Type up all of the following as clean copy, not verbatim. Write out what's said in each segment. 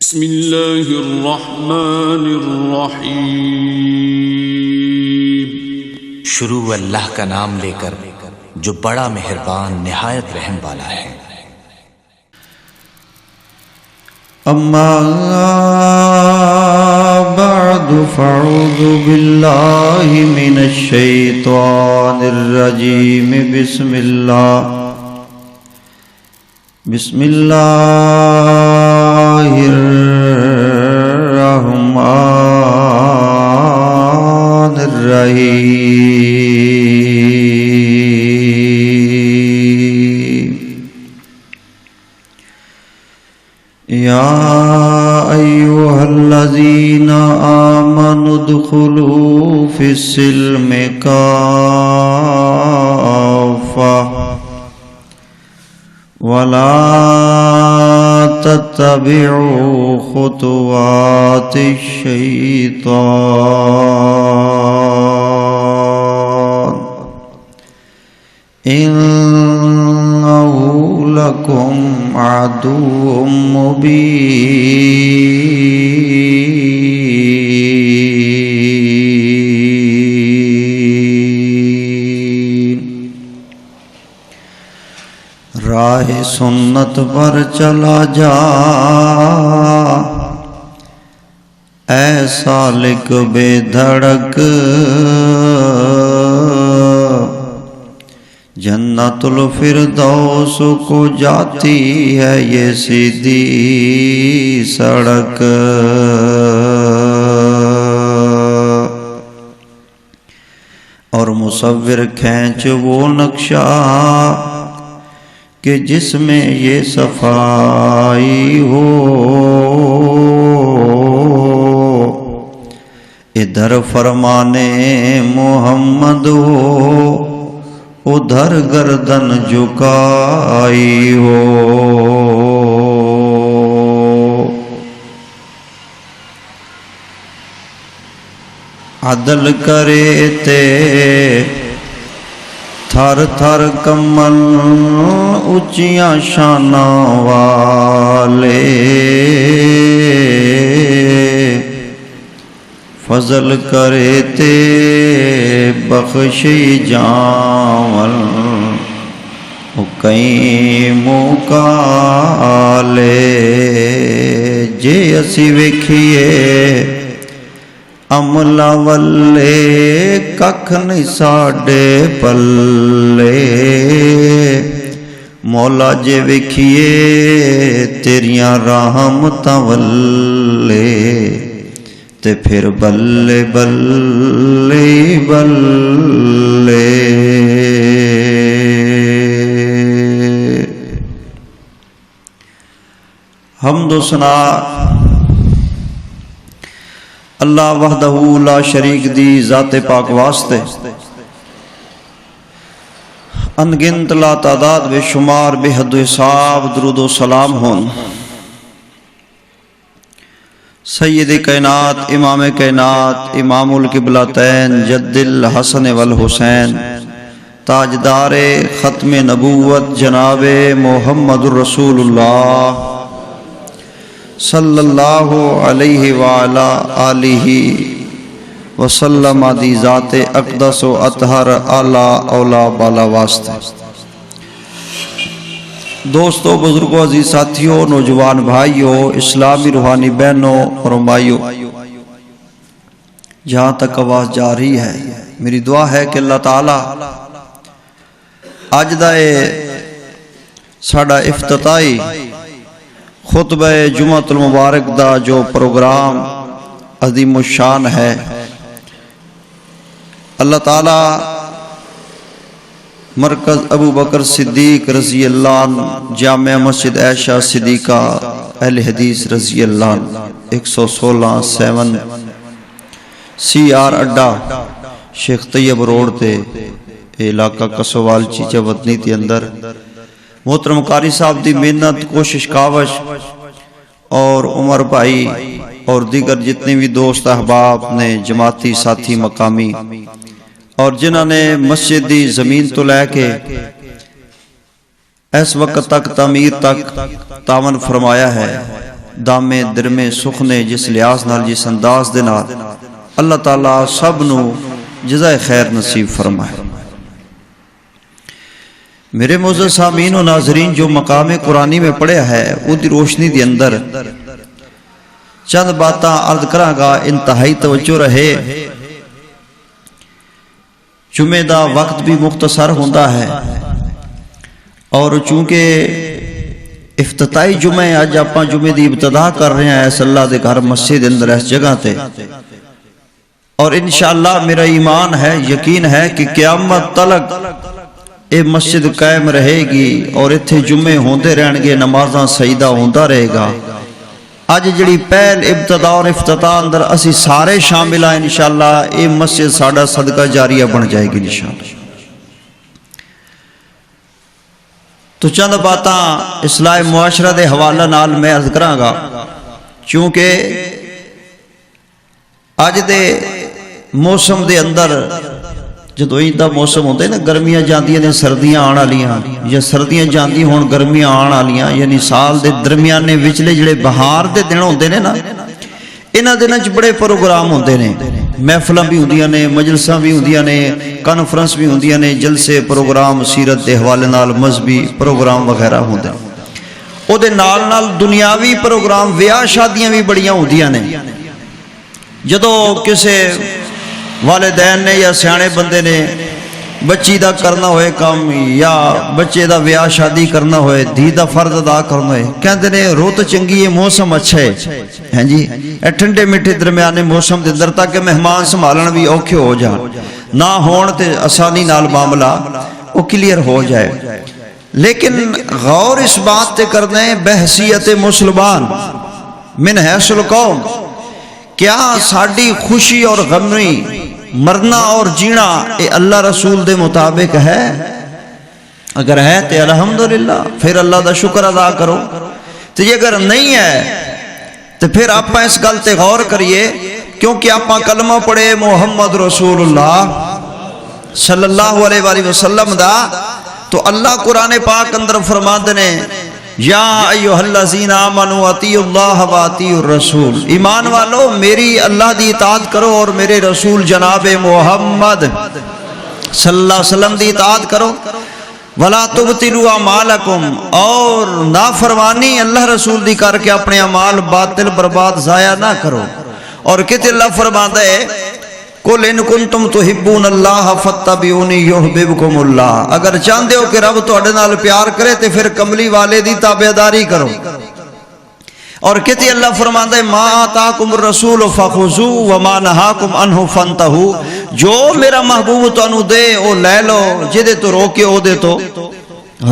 بسم اللہ الرحمن الرحیم۔ شروع اللہ کا نام لے کر جو بڑا مہربان نہایت رحم والا ہے۔ اما بعد فاعوذ باللہ من الشیطان الرجیم۔ بسم اللہ الرحمن الرحیم۔ یا ایھا الذین آمنوا ادخلوا فی السلم کافۃ ولا تتبعوا خطوات الشیطان انہ لکم عدو مبین۔ راہ سنت پر چلا جا اے سالک بے دھڑک، جنت الفردوس کو جاتی ہے یہ سیدھی سڑک۔ اور مصور کھینچ وہ نقشہ کہ جس میں یہ صفائی ہو، ادھر فرمانے محمد ہو ادھر گردن جھکائی ہو۔ عدل کرے تے تھر تھر کمل اچیاں شاناں والے، فضل کرے تے بخشی جاول کئی مکالے۔ جے اسی ویکھیے عملہ والے ککھ نہیں ساڈے پلے، مولا جے ویکھیے تیریاں رحمتاں والے تے پھر بلے بلے بلے۔ حمد و ثنا اللہ وحدہ لا شریک دی ذات پاک واسطے، انگنت لا تعداد بے شمار بے حد و حساب درود و سلام ہون سید کائنات امام کائنات امام القبلتین جد الحسن والحسین تاجدار ختم نبوت جناب محمد الرسول اللہ صلی اللہ علیہ وآلہ آلہ وسلم دی ذات اقدس و اطہر اعلیٰ اولا بالا واسطے۔ دوستو، بزرگوں، عزیز ساتھیوں، نوجوان بھائیوں، اسلامی روحانی بہنوں اور مائیوں، جہاں تک آواز جا رہی ہے میری دعا ہے کہ اللہ تعالیٰ آج دا ساڑا افتتاحی خطبہ جمعۃ المبارک دا جو پروگرام عظیم الشان ہے، اللہ تعالیٰ مرکز ابو بکر صدیق رضی اللہ عنہ، جامع مسجد عائشہ صدیقہ اہل حدیث رضی اللہ عنہ، 116 CR اڈا شیخ طیب روڈ تے علاقہ کسوال چیچہ وطنی تے اندر محترم قاری صاحب دی محنت کوشش کاوش اور عمر بھائی اور دیگر جتنے بھی دوست احباب نے، جماعتی ساتھی مقامی اور جنہوں نے مسجد دی زمین تو لے کے اس وقت تک تعمیر تک تعاون فرمایا ہے، دامے درمے سخنے جس لحاظ نال جس انداز دے نال اللہ تعالیٰ سب نو جزائے خیر نصیب فرمائے۔ میرے معزز سامعین و ناظرین، جو مقام قرآنی میں پڑھیا ہے وہ دی روشنی دی اندر چند باتاں عرض کراں گا، انتہائی توجہ رہے۔ جمعہ دا وقت بھی مختصر ہوندا ہے اور چونکہ افتتاحی جمعہ اج آپاں جمعے دی ابتدا کر رہے ہیں اس اللہ دے گھر مسجد اندر اس جگہ تے، اور انشاءاللہ میرا ایمان ہے، یقین ہے کہ قیامت تلک اے مسجد قائم رہے گی اور اتھے جمعے ہوندے رہن گے، نمازاں سجدہ ہوندا رہے گا۔ اج جڑی پہل ابتدا اور افتتاح اندر اسی سارے شامل ہیں انشاءاللہ، اے مسجد ساڈا صدقہ جاریہ بن جائے گی انشاءاللہ۔ تو چند باتاں اصلاح معاشرہ دے حوالہ نال میں عرض کراں گا، چونکہ اج دے موسم دے اندر جدو ایندہ موسم ہوندے نا، گرمیاں جاندیاں نے سردیاں آن والیاں، یا سردیاں جاندی ہون گرمیاں آن والیاں، یعنی سال دے درمیانے وچلے جڑے بہار دے دن ہوندے نے نا، انہاں دناں وچ بڑے پروگرام ہوندے نے، محفلاں بھی ہوندیاں نے، مجلساں بھی ہوندیاں نے، کانفرنس بھی ہوندیاں نے، جلسے پروگرام سیرت دے حوالے نال مذہبی پروگرام وغیرہ ہوندے نے۔ او دے نال نال دنیاوی پروگرام بیاہ شادیاں بھی بڑیاں ہوندیاں نے۔ جدو کسے والدین نے یا سیانے بندے نے بچی دا کرنا ہوئے کام، یا بچے دا بیاہ شادی کرنا ہوئے، دھی دا فرض ادا کرنا ہوئے، کہندے نے روت چنگی ہے، موسم اچھا ہے، ہیں جی اے ٹھنڈے میٹھے درمیانے موسم دے اندر تاکہ مہمان سنبھالن بھی اوکھے ہو جان، نہ ہون تے آسانی نال معاملہ وہ کلیئر ہو جائے۔ لیکن غور اس بات تے کرنا ہے بحیثیت مسلمان من حیث القوم، کیا ساڑی خوشی اور غمی، مرنا اور جینا اے اللہ رسول دے مطابق ہے؟ اگر ہے تو الحمدللہ، پھر اللہ دا شکر ادا کرو۔ تو یہ اگر نہیں ہے تو پھر آپ اس گل تے غور کریے، کیونکہ آپ کلمہ پڑھے محمد رسول اللہ صلی اللہ علیہ وآلہ وسلم دا، تو اللہ قرآن پاک اندر فرماندے نے یا ایوہ الذین آمنوا اطیعوا اللہ و اطیعوا الرسول، ایمان والو میری اللہ دی اطاعت کرو اور میرے رسول جناب محمد صلی اللہ علیہ وسلم دی اطاعت کرو، وَلَا تُبْتِلُوا أَعْمَالَكُمْ، اور نافرمانی اللہ رسول دی کر کے اپنے اعمال باطل برباد ضائع نہ کرو۔ اور کہتے اللہ فرماتا ہے قُلْ إِن كُنْتُمْ تُحِبُّونَ اللَّهَ فَاتَّبِعُونِي يُحْبِبْكُمُ اللَّهُ، اگر چاہتے ہو کہ رب تہاڈے نال پیار کرے تو پھر کملی والے دی تابعداری کرو۔ اور کہتے اللہ فرماتا ہے مَا آتَاكُمُ الرَّسُولُ فَخُذُوهُ وَمَا نَهَاكُمْ عَنْهُ فَانْتَهُوا، جو میرا محبوب تانوں دے وہ لے لو، جدے تو روکے او دے تو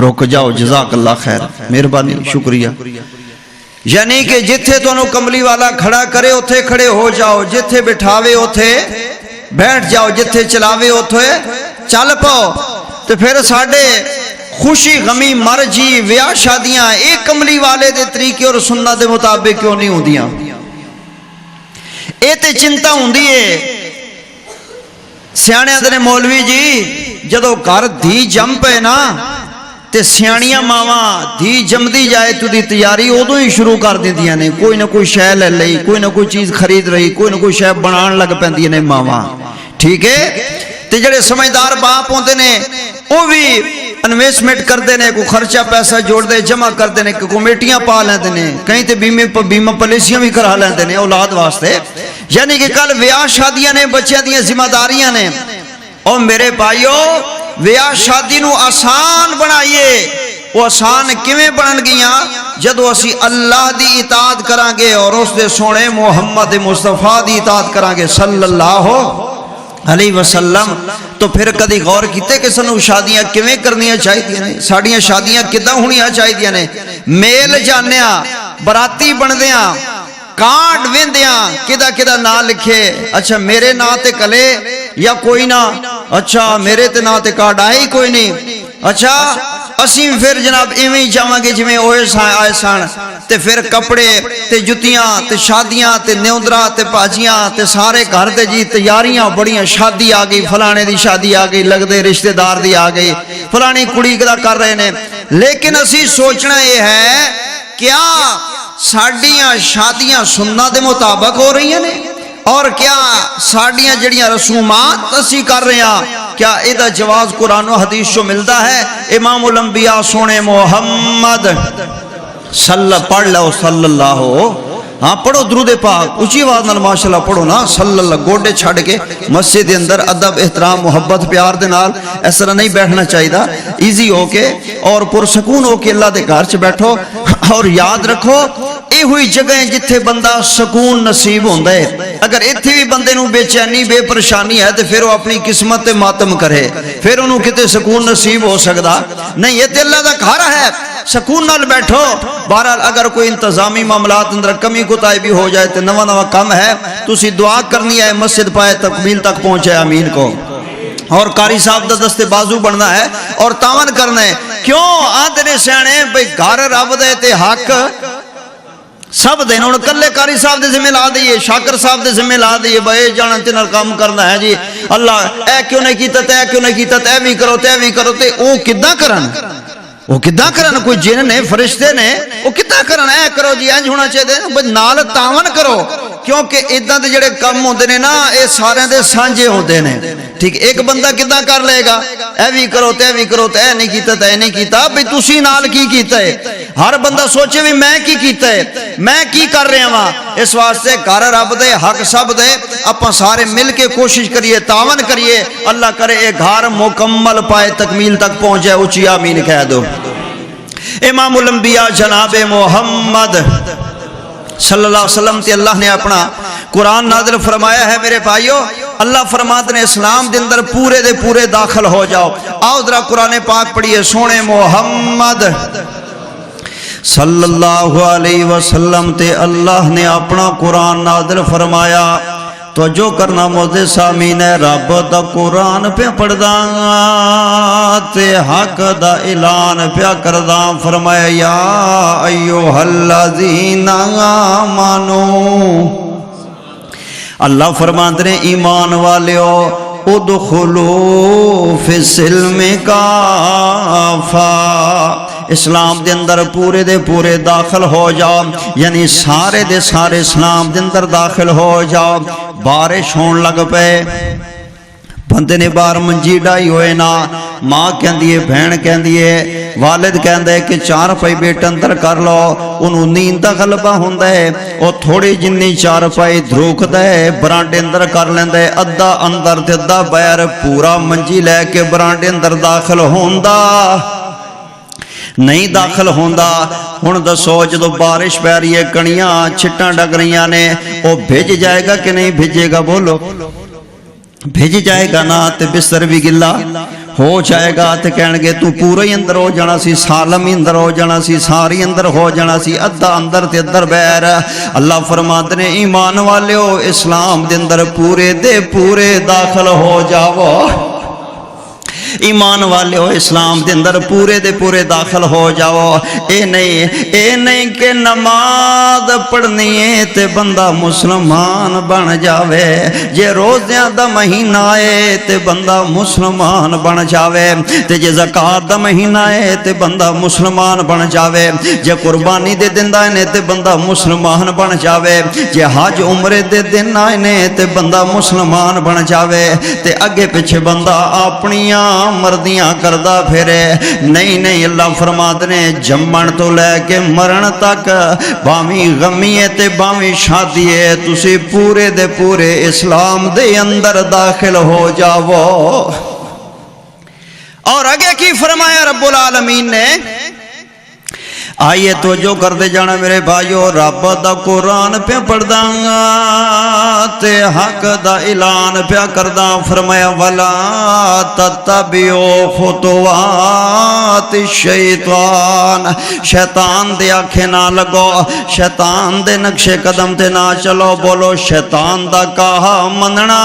رک جاؤ۔ جزاک اللہ خیر، مہربانی، شکریہ۔ یعنی کہ جتھے تانوں کملی والا کھڑا کرے اتھے کھڑے ہو جاؤ، جتھے بٹھاوے اتھے بیٹھ جاؤ، جتھے چلاوے اتھے چل پاؤ۔ تو پھر ساڑھے خوشی غمی مرجی ویاہ شادیاں ایک کملی والے دے طریقے اور سنت دے مطابق کیوں نہیں ہوندیاں؟ اے تے چنتا ہوندی ہے۔ سیانے آدھنے مولوی جی جدو گھر دھی جم پے نا تے سیانیاں ماواں دھی جم دی جائے تو دی تیاری ادو ہی شروع کر دیندیاں نے، کوئی نہ کوئی شے لے لئی، کوئی نہ کوئی چیز خرید رہی، کوئی نہ کوئی شے بنان لگ پیندیاں نے ماواں، ٹھیک ہے؟ تے جڑے سمجھدار باپ ہوندے نے وہ بھی انویسٹمنٹ کردے نے، کوئی خرچہ پیسہ جوڑ دے جمع کردے نے، کمیٹیاں پا لیندے نے، کہیں تے بیمہ پالیسیاں بھی کرا لیندے نے اولاد واسطے۔ یعنی کہ کل بیاہ شادیاں نے، بچیاں دیاں ذمہ داریاں نے۔ اور میرے بھائیو بیاہ شادی نو آسان بنائیے، وہ آسان کیویں بنن گیاں؟ جدو اسی اللہ دی اطاعت کرانگے اور اس دے سونے محمد مصطفیٰ دی اطاعت کرانگے صلی اللہ علیہ وسلم۔ تو پھر کدی غور کیتے کہ سنو شادیاں کیویں کرنیاں چاہیے نے، ساڑیاں شادیاں کداں ہونیاں چاہیے نے؟ میل جانیاں، براتی بندیاں، کارڈ ویندیاں، کدا کدا نا لکھے، اچھا میرے نا تے کلے یا کوئی نہ، اچھا میرے تے نا تے کارڈ آئے ہی کوئی نہیں، اچھا اسیم پھر جناب ایویں ہی جاواں گے جویں اوئے آئے سن، تے پھر کپڑے تے جتیاں تے شادیاں تے نیوندرا تے پاجیاں تے سارے گھر تے جی تیاریاں بڑیاں، شادی آ گئی، فلانے دی شادی آ گئی، لگدے رشتہ دار دی آ گئی، فلانی کڑی دا کر رہے نے۔ لیکن اسی سوچنا یہ ہے کیا ساڈیاں شادیاں سنت دے مطابق ہو رہی ہیں نے اور کیا ساڈیاں جڑیاں رسومات اسی کر رہے ہیں کیا ایدہ جواز قرآن و حدیث شو ملتا ہے؟ امام الانبیاء سونے محمد پڑھ لو صلی اللہ ہاں پڑھو درود پاک اچھی آواز نال ماشاءاللہ پڑھو نا صلی اللہ گوڑے چھڑ کے مسجد اندر ادب احترام محبت پیار دے نال اس طرح نہیں بیٹھنا چاہیے ایزی ہو کے اور پرسکون ہو کے اللہ دے گھر چ بیٹھو اور یاد رکھو اے ہوئی جگہ جتھے بندہ سکون نصیب ہوندا ہے اگر ایتھے بھی بندے نو بے چینی بے پریشانی ہے تے پھر وہ اپنی قسمت تے ماتم کرے پھر انہوں کتے سکون نصیب ہو سکدا نہیں یہ تے اللہ دا گھر ہے سکون نال بیٹھو بہرحال اگر کوئی انتظامی معاملات اندر کمی کوتاہی بھی ہو جائے تے نواں کم ہے تسی دعا کرنی ہے مسجد پائے تکمیل تک پہنچے آمین کو اور قاری صاحب دا دستے بازو بننا ہے اور تاون کرنا ہے کیوں آدھے نے سیانے بھئی گھر رب دے تے حق سب دن اور کلے قاری صاحب دے ذمہ لا دیئے شاکر صاحب دے ذمہ لا دیئے بھائی جانا تینر کام کرنا ہے جی اللہ اے کیوں نہیں کیتا تے اے کیوں نہیں کیتا تے بھی کرو تے بھی کرو تے او کدہ کرن وہ کدہ کرن کوئی جن نے فرشتے نے وہ کدہ کرن اے کرو جی انج ہونا چاہیے بھئی نال تاون کرو کیونکہ ادھا دے جڑے کم ہوندے نے نا اے سارے دے سانجے ہوندے نے ٹھیک ایک بندہ کدہ کر لے گا اے بھی کرو تے اے نہیں کیتا تے اے نہیں کیتا بھئی تسی نال کی کیتا ہے ہر بندہ سوچے بھی میں کی کیتا ہے میں کی کر رہے ہاں اس واسطے گھر رب دے حق سب دے اپنا سارے مل کے کوشش کریے تعاون کریے اللہ کرے اے گھر مکمل پائے تکمیل تک پہنچے اونچی آمین کہہ دو امام الانبیاء جناب محمد صلی اللہ علیہ وسلم تے اللہ نے اپنا قرآن نازل فرمایا ہے میرے بھائیو اللہ فرماتے نے اسلام دے اندر پورے دے پورے داخل ہو جاؤ آؤ ذرا قرآن پاک پڑھیے سونے محمد صلی اللہ علیہ وسلم تے اللہ نے اپنا قرآن نازل فرمایا تو جو کرنا موزے سامین ہے رب دا قرآن پہ پڑھدا تے حق دا اعلان پہ کردا فرمایا یا ایوہ الذین آمنو اللہ فرماتے ہیں ایمان والیو ادخلو فی السلم کافا اسلام دے اندر پورے دے پورے داخل ہو جاؤ یعنی سارے دے سارے اسلام دے اندر داخل ہو جاؤ بارش ہون لگ پے بندے نے بار منجی ڈائی ہوئے نا ماں کہن دیئے بہن کہن دیئے والد کہن دے کہ 4 پائی بیٹ اندر کر لو انہوں نیند دا غلبہ ہون دے اور تھوڑی جنی 4 پائی دھروک دے برانڈے اندر کر لیں دے ادھا اندر تے ادھا بیر پورا منجی لے کے برانڈے اندر داخل ہون دا نہیں داخل ہوندا ہن دسو جدو بارش پہ رہی ہے کنیاں چھٹاں ڈگ رہیاں نے وہ بھیج جائے گا کہ نہیں بھیجے گا بولو بھیج جائے گا نا تے بستر بھی گلا ہو جائے گا تے کہن گے تو پورا ہی اندر ہو جانا سی سالم ہی اندر ہو جانا سی ساری اندر ہو جانا سی ادھا اندر تے ادھر بیر اللہ فرماتے نے ایمان والے ہو اسلام دے اندر پورے دے پورے داخل ہو جاؤ ایمان والے ہو اسلام دے اندر پورے دے پورے داخل ہو جاؤ اے نہیں کہ نماز پڑھنی ہے تے بندہ مسلمان بن جاوے جے روزیاں دا مہینہ ہے تے بندہ مسلمان بن جاوے تے جے زکات دا مہینہ ہے تے بندہ مسلمان بن جاوے جے قربانی دے دن آئے تے بندہ مسلمان بن جاوے جے حج عمرے دے دن آئے تے بندہ مسلمان بن جاوے تے اگے پیچھے بندہ اپنیاں مردیاں کردہ پھرے نہیں اللہ فرماتے نے جمن تو لے کے مرن تک بامی غمیے تے بامی شادیے تسی پورے دے پورے اسلام دے اندر داخل ہو جاؤ اور آگے کی فرمایا رب العالمین نے آئیے تو جو کر دے جانا میرے بھائیو رب دا قرآن پہ پڑھدا تے حق دا اعلان پہ کردہ فرمایا وَلَا تَتَّبِعُوا خُطُوَاتِ الشَّيْطَانِ شیطان دے آنکھیں نہ لگو شیطان دے نقش قدم تے نہ چلو بولو شیطان دا کہا مننا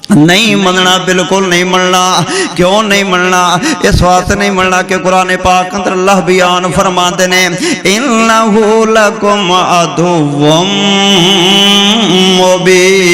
نہیں مننا بالکل نہیں مننا کیوں نہیں مننا اس واسطے نہیں مننا کہ قرآن پاک اندر اللہ بیان فرما دینے اِنَّهُ لَكُمْ عَدُوٌّ مُبِينٌ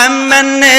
MNA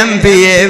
MPA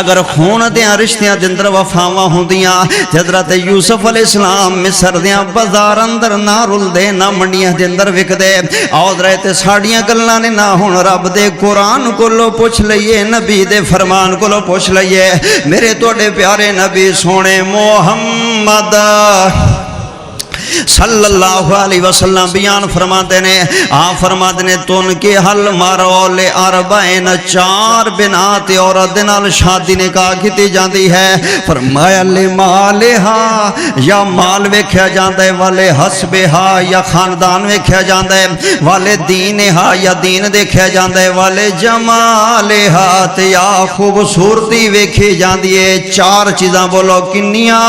اگر خون دیاں رشتیاں دے اندر وفاواں ہوندیاں حضرت یوسف علیہ السلام مصر دیاں بازار اندر نہ رلدے نہ منڈیاں دے اندر وکدے آؤ رہے تے ساڑیاں گلاں نے نہ ہن رب دے قرآن کولو پوچھ لئیے نبی دے فرمان کولو پوچھ لئیے میرے توڑے پیارے نبی سونے محمد صلی اللہ علیہ وسلم بیان فرماتے نے فرماتے نے تن کے حل مارو لے اربعین 4 بنات عورت نال شادی نکاح کیتی جاندی ہے فرمایا لے مالہا یا مال ویکھیا جاندا ہے والے حسبہا یا خاندان ویکھیا جاندا ہے والے دینہا یا دین دیکھیا جاندا ہے والے جمالہا تے یا خوبصورتی ویکھی جاندی ہے 4 چیزاں بولو کنیاں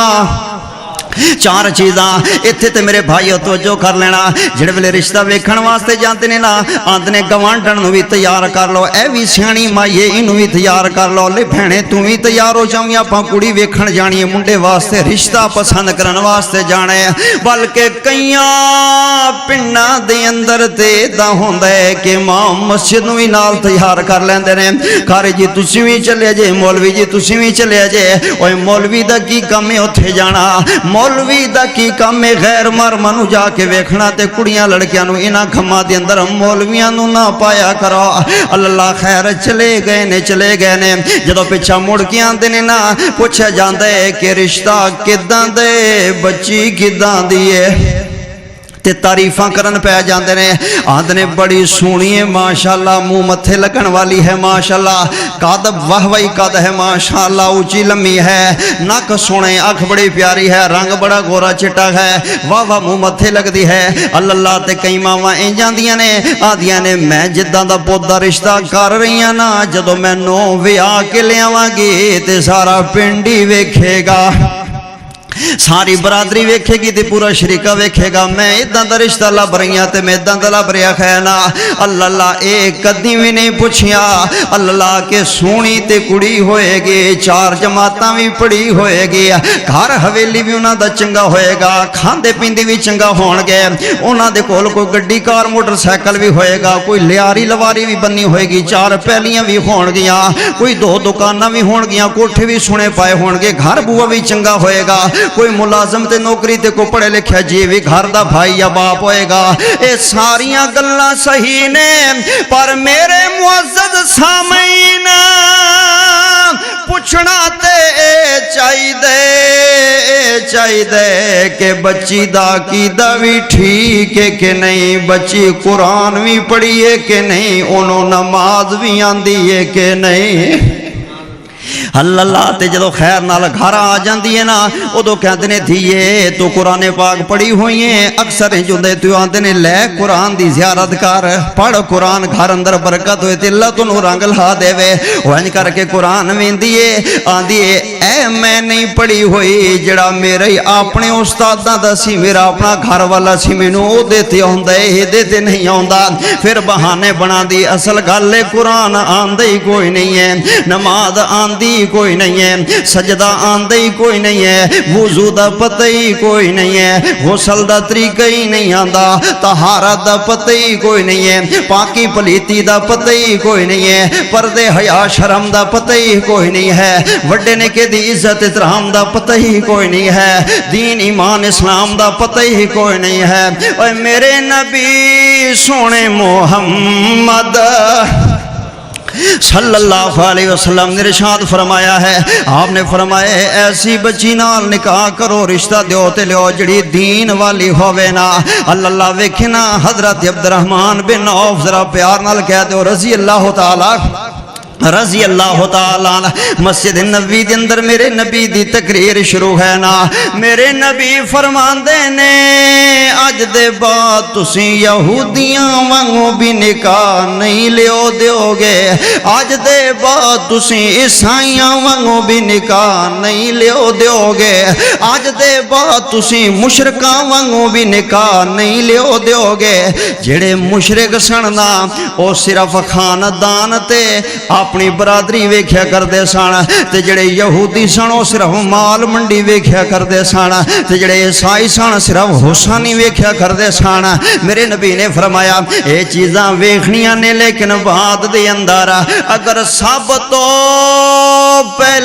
4 چیزاں اتھے تے میرے بھائیو توجہ کر لینا جڑے ویلے رشتہ ویکھن واسطے جاندے نے نا آندے نے گوانڈن نو وی تیار کر لو اے وی سیاਣੀ مائیے اینو وی تیار کر لو لے بھینے تو وی تیار ہو جاؤں اپاں کڑی ویکھن جانی ہے منڈے واسطے رشتہ پسند کرن واسطے جانے بلکہ کئیاں پنڈاں دے اندر تے دا ہوندا ہے کہ امام مسجد نو وی نال تیار کر لیندے نے قاری جی تسی وی چلے جے مولوی جی تسی وی چلے جے اوے مولوی دا کی کم ہے اوتھے جانا مولوی دا کی کام میں غیر مرمنو جا کے ویکھنا تے کڑیاں لڑکیاں نو انہاں کھما دے اندر مولویاں نو نہ پایا کرو اللہ خیر چلے گئے نے جدو پیچھا مڑ کے آندے نے نا پوچھا جاندا ہے کہ رشتہ کداں دے بچی کداں دی ہے تے تعریفاں کرن پہ جاندے نے آندے نے بڑی سونی ہے ماشاءاللہ منہ متھے لگن والی ہے ماشاءاللہ قد واہ واہی قد ہے ماشاءاللہ اونچی لمبی ہے نک سونے اکھ بڑی پیاری ہے رنگ بڑا گورا چٹا ہے واہ واہ منہ متھے لگدی ہے اللہ تے کئی ماواں ایں جاندیاں نے آندیاں نے میں جداں دا پوت دا رشتہ کر رہی ہاں نا جدوں مینوں ویاہ کے لیاواں گی تے سارا پنڈ ہی ویکھے گا ساری برادری ویکھے گی تے پورا شریکہ ویکھے گا میں ادھاں دا رشتہ لب رہی ہاں تے میں ادھاں دا لب رہا خینا اللہ ایک کدی بھی نہیں پوچھیا اللہ کے سونی تے کڑی ہوئے گی 4 جماعتاں بھی پڑھی ہوئے گی گھر حویلی بھی انہاں دا چنگا ہوئے گا کھاندے پیندے بھی چنگا ہون گے انہاں دے کول کوئی گڈی کار موٹر سائیکل بھی ہوئے گا کوئی لیاری لواری بھی بنی ہوئے گی 4 پہلیاں بھی ہون گیاں کوئی 2 دکاناں بھی ہون گیاں کوٹھے بھی سنے پائے ہون گے گھر بوا بھی چنگا ہوئے گا کوئی ملازم تے نوکری تے کو پڑھے لکھیا جی بھی گھر دا بھائی یا باپ ہوئے گا اے ساریاں گلاں صحیح نے پر میرے معزز سامعین پوچھنا تے چاہی دے کہ بچی دا عقیدہ بھی ٹھیک ہے کہ نہیں بچی قرآن بھی پڑھی ہے کہ نہیں انہوں نماز بھی آندی ہے کہ نہیں اللہ تے جدو خیر نال گھر آ جاندی ہے نا ادو کہندے نے دھیے تو قرآن پاک پڑھی ہوئی ہیں اکثر جوندے تو آندے نے لے قرآن دی زیارت کر پڑھ قرآن گھر اندر برکت ہوئے تے اللہ تو رنگ لا دے وے وہن کر کے قرآن ویندی ہے آندی ہے اے میں نہیں پڑھی ہوئی جڑا میرے اپنے استاداں دا سی میرا اپنا گھر والا سی مینوں او دیتے ہوندا اے دیتے نہیں ہوندا پھر بہانے بنا دی اصل گل ہے قرآن آندے ہی کوئی نہیں ہے نماز آندی کوئی نہیں ہے سجدہ آندے ہی کوئی نہیں ہے وضو دا پتہ ہی کوئی نہیں ہے غسل دا طریقہ ہی نہیں آندا طہارت دا پتہ ہی کوئی نہیں ہے پاکی پلیتی دا پتہ ہی کوئی نہیں ہے پردے حیا شرم دا پتہ ہی کوئی نہیں ہے وڈے نکے دی عزت احترام دا پتہ ہی کوئی نہیں ہے دین ایمان اسلام دا پتہ ہی کوئی نہیں ہے اے میرے نبی سونے محمد صلی اللہ علیہ وسلم نے ارشاد فرمایا ہے آپ نے فرمایا ایسی بچی نال نکاح کرو رشتہ دیو تے لیو جڑی دین والی ہووے نا اللہ ویکھنا حضرت عبد الرحمن بن عوف ذرا پیار نال کہہ دیو رضی اللہ تعالی مسجد نبوی دے اندر میرے نبی دی تقریر شروع ہے نا میرے نبی فرماندے نے اج دے بعد تسی یہودیاں وانگوں بھی نکاح نہیں لیو دیو گے اج دے بعد تسی عیسائیاں وانگوں بھی نکاح نہیں لیو دیو گے اج دے بعد تسی مشرکاں وانگوں بھی نکاح نہیں لیو دیو گے جڑے مشرک سن نا او صرف خاندان تے اپنی برادری ویکھیا کردے سن تے جڑے یہودی سن او صرف مال منڈی ویکھیا کردے سن تے جڑے عیسائی سن صرف حسانی ویکھیا کردے سن میرے نبی نے فرمایا اے چیزاں ویکھنیاں نے لیکن بعد دے اندر اگر سب تو پہلے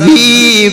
20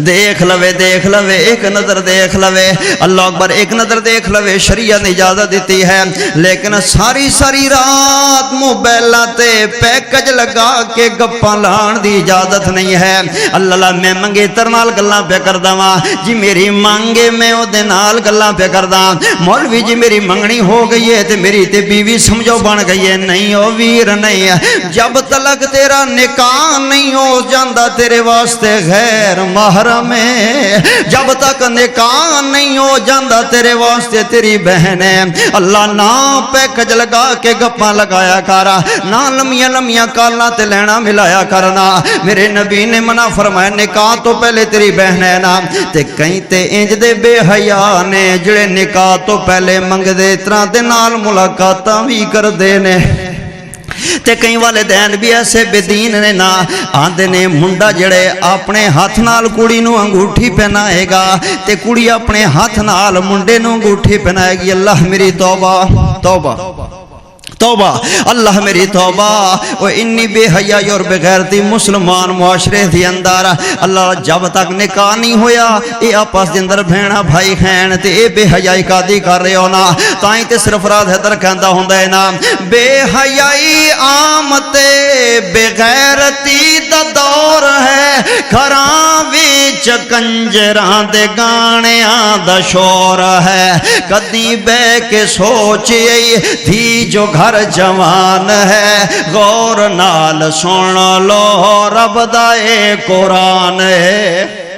دیکھ لوے ایک نظر دیکھ لوے اللہ اکبر ایک نظر دیکھ لوے شریعت نے اجازت دیتی ہے لیکن ساری رات موبائلاں تے پیکج لگا کے گپاں لان دی اجازت نہیں ہے اللہ میں منگیتر نال گلاں پہ کردا واں جی میری مانگے میں او دے نال گلاں پہ کردا مولوی جی میری منگنی ہو گئی ہے تے میری تے بیوی سمجھو بن گئی ہے نہیں او ویر نہیں ہے جب تلک تیرا نکاح نہیں ہو جاندا تیرے واسطے غیر محرم ہے جب تک نکاح نہیں ہو جاندا تیرے واسطے تیری بہن ہے اللہ نہ پیکج لگا کے گپاں لگایا کرا نہ لمیاں کالاں تے لینا ملایا کرنا میرے نبی نے منع فرمایا نکاح تو پہلے تیری بہن ہے نا تے کہیں تے انج دے بے حیا نے جڑے نکاح تو پہلے منگ دے طرح دے نال ملاقاتاں بھی کر دے نے تے کئی والدین بھی ایسے بے دین نے نا آندے نے منڈا جڑے اپنے ہاتھ نال کڑی نو انگوٹھی پہنائے گا تے کڑی اپنے ہاتھ نال منڈے نو انگوٹھی پہنائے گی اللہ میری توبہ اللہ میری توبہ وہ انی بے حیائی اور بغیرتی مسلمان معاشرے دی اندر اللہ جب تک نکاح نہیں ہویا اے آپس دے اندر بھینا بھائی خین تے اے بے حیائی قادی کر رہے ہو نا تائیں تے صرف رات حیدر کہندہ ہوندہ ہے نا بے حیائی آمتے بغیرتی دا دور ہے گھراں وچ کنجراں دے گانیاں دا شور ہے کدی بے کے سوچئی تھی جو گھر جوان ہے غور نال سن لو رب دا اے قرآن ہے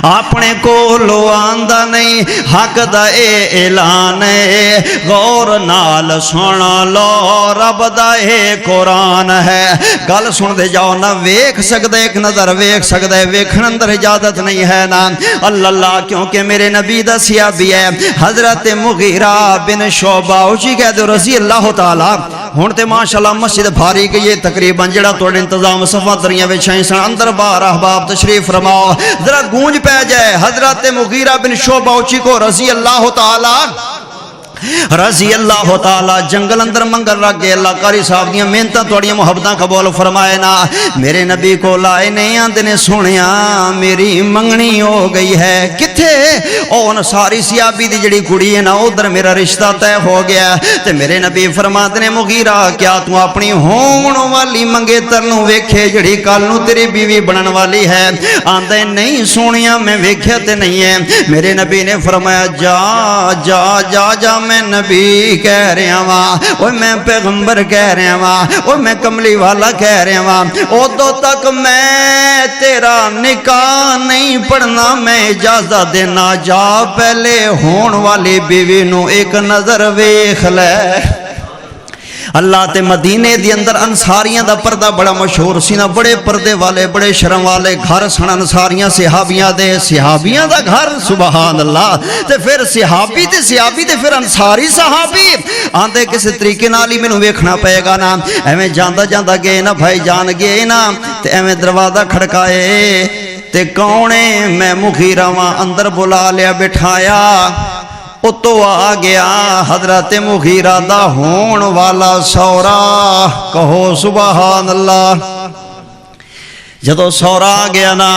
اپنے کولو آندہ نہیں حق دا اے اعلان ہے غور نال سن لو رب دا اے قرآن ہے گل سن دے جاؤ نہ ویکھ سکدے ایک نظر ویکھ سکدے ویکھن اندر اجازت نہیں ہے نا اللہ کیونکہ میرے نبی دا سیابی ہے حضرت مغیرہ بن شعبہ اچھی کہہ دے رضی اللہ تعالی ہون تے ماشاءاللہ مسجد بھاری گئی تقریباً جڑا توڑ انتظام صفحہ دریاں وچھائیں سن اندر بار احباب تشریف فرماؤ ذرا گونج پہ جائے حضرت مغیرہ بن شعبہ اچھی کو رضی اللہ تعالی جنگل اندر منگر رکھ گئے اللہ کاری صاحب دیاں محنتاں توڑیاں محبتاں قبول فرمائے نا میرے نبی کو لائے نہیں آندے نے سنیا میری منگنی ہو گئی ہے کتھے اون ساری سیابی دی جڑی کڑی ہے نا ادھر میرا رشتہ طے ہو گیا تے میرے نبی فرماتے نے مغیرہ کیا تو اپنی ہون والی منگے ترنو ویکھے جڑی کالنو تیری بیوی بنن والی ہے آندے نہیں سنیا میں ویکھے تے نہیں ہے میرے نبی نے فرمایا جا میں نبی کہہ رہا ہاں اوہ میں پیغمبر کہہ رہا ہاں اوہ میں کملی والا کہہ رہا ہاں ادو تک میں تیرا نکاح نہیں پڑھنا میں اجازت دینا جا پہلے ہون والی بیوی نو ایک نظر ویکھ لے اللہ تے مدینے دی اندر انصاریاں دا پردہ بڑا مشہور سی نا بڑے پردے والے بڑے شرم والے گھر سن انصاریاں صحابیاں دا گھر سبحان اللہ تے پھر صحابی تے پھر انصاری صحابی آندے کسی طریقے نال ہی مینوں ویکھنا پئے گا نا ایویں جاندا گئے نا بھائی جان گئے نا تے ایویں دروازہ کھڑکائے تے کونے میں مغیرہ واں اندر بلا لیا بٹھایا تو آ گیا حضرت مغیرہ دا ہون والا سورا کہو سبحان اللہ جدو سورا آ گیا نا